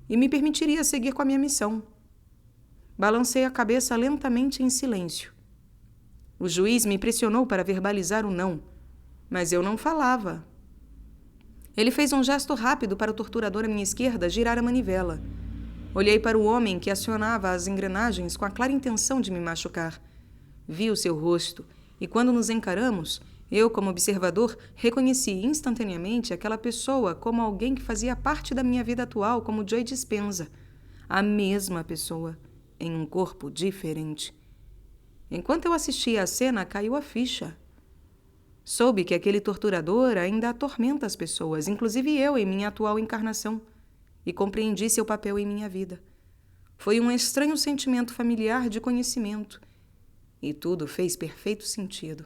e me permitiria seguir com a minha missão. Balancei a cabeça lentamente em silêncio. O juiz me pressionou para verbalizar o não, mas eu não falava. Ele fez um gesto rápido para o torturador à minha esquerda girar a manivela. Olhei para o homem que acionava as engrenagens com a clara intenção de me machucar. Vi o seu rosto, e quando nos encaramos, eu, como observador, reconheci instantaneamente aquela pessoa como alguém que fazia parte da minha vida atual, como Joe Dispenza. A mesma pessoa, em um corpo diferente. Enquanto eu assistia à cena, caiu a ficha. Soube que aquele torturador ainda atormenta as pessoas, inclusive eu em minha atual encarnação, e compreendi seu papel em minha vida. Foi um estranho sentimento familiar de conhecimento, e tudo fez perfeito sentido.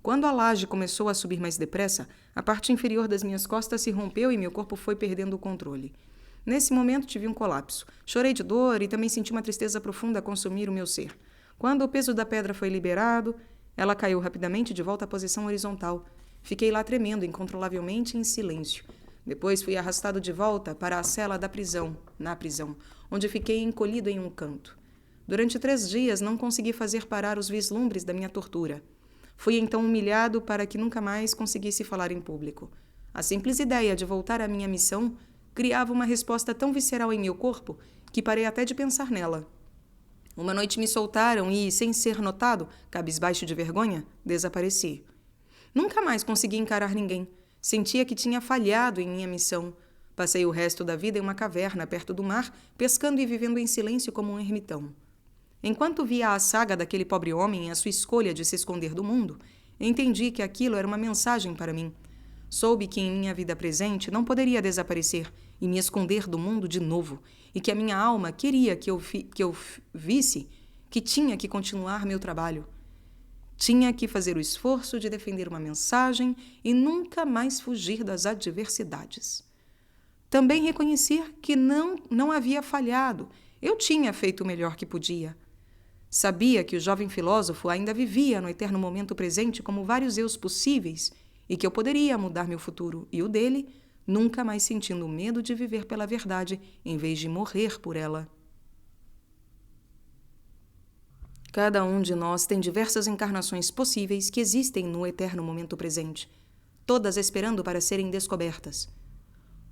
Quando a laje começou a subir mais depressa, a parte inferior das minhas costas se rompeu e meu corpo foi perdendo o controle. Nesse momento tive um colapso. Chorei de dor e também senti uma tristeza profunda consumir o meu ser. Quando o peso da pedra foi liberado, ela caiu rapidamente de volta à posição horizontal. Fiquei lá tremendo incontrolavelmente em silêncio. Depois fui arrastado de volta para a cela da prisão, na prisão, onde fiquei encolhido em um canto. Durante 3 dias não consegui fazer parar os vislumbres da minha tortura. Fui então humilhado para que nunca mais conseguisse falar em público. A simples ideia de voltar à minha missão criava uma resposta tão visceral em meu corpo que parei até de pensar nela. Uma noite me soltaram e, sem ser notado, cabisbaixo de vergonha, desapareci. Nunca mais consegui encarar ninguém. Sentia que tinha falhado em minha missão. Passei o resto da vida em uma caverna perto do mar, pescando e vivendo em silêncio como um ermitão. Enquanto via a saga daquele pobre homem e a sua escolha de se esconder do mundo, entendi que aquilo era uma mensagem para mim. Soube que em minha vida presente não poderia desaparecer e me esconder do mundo de novo, e que a minha alma queria que eu visse que tinha que continuar meu trabalho. Tinha que fazer o esforço de defender uma mensagem e nunca mais fugir das adversidades. Também reconhecer que não havia falhado. Eu tinha feito o melhor que podia. Sabia que o jovem filósofo ainda vivia no eterno momento presente como vários eus possíveis e que eu poderia mudar meu futuro e o dele, nunca mais sentindo medo de viver pela verdade em vez de morrer por ela. Cada um de nós tem diversas encarnações possíveis que existem no eterno momento presente, todas esperando para serem descobertas.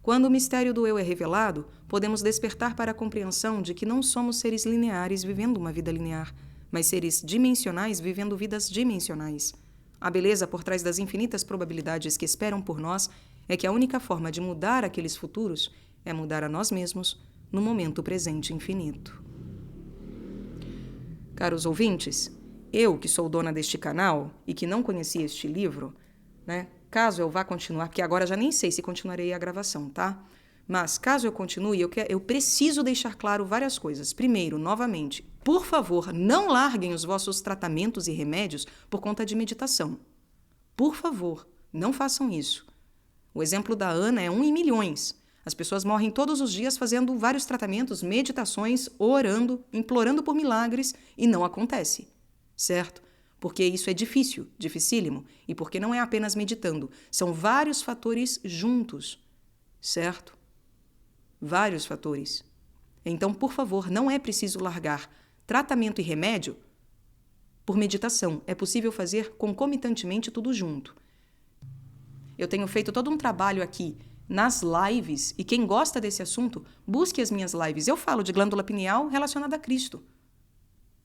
Quando o mistério do eu é revelado, podemos despertar para a compreensão de que não somos seres lineares vivendo uma vida linear, mas seres dimensionais vivendo vidas dimensionais. A beleza por trás das infinitas probabilidades que esperam por nós é que a única forma de mudar aqueles futuros é mudar a nós mesmos no momento presente infinito. Caros ouvintes, eu que sou dona deste canal e que não conhecia este livro, caso eu vá continuar, porque agora já nem sei se continuarei a gravação, tá? Mas caso eu continue, eu preciso deixar claro várias coisas. Primeiro, novamente, por favor, não larguem os vossos tratamentos e remédios por conta de meditação. Por favor, não façam isso. O exemplo da Ana é 1 em milhões. As pessoas morrem todos os dias fazendo vários tratamentos, meditações, orando, implorando por milagres e não acontece, certo? Porque isso é difícil, dificílimo, e porque não é apenas meditando. São vários fatores juntos, certo? Vários fatores. Então, por favor, não é preciso largar tratamento e remédio por meditação. É possível fazer concomitantemente tudo junto. Eu tenho feito todo um trabalho aqui nas lives, e quem gosta desse assunto, busque as minhas lives. Eu falo de glândula pineal relacionada a Cristo.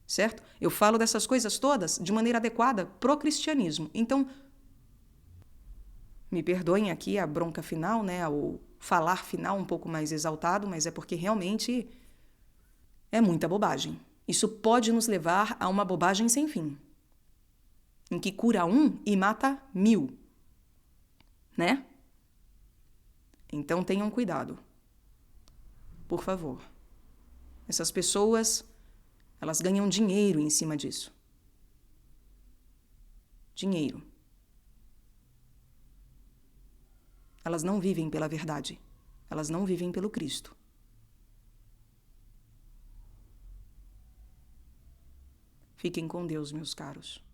Certo? Eu falo dessas coisas todas de maneira adequada pro cristianismo. Então, me perdoem aqui a bronca final, o falar final um pouco mais exaltado, mas é porque realmente é muita bobagem. Isso pode nos levar a uma bobagem sem fim, em que cura 1 e mata 1000, né? Então tenham cuidado, por favor. Essas pessoas, elas ganham dinheiro em cima disso. Dinheiro. Elas não vivem pela verdade. Elas não vivem pelo Cristo. Fiquem com Deus, meus caros.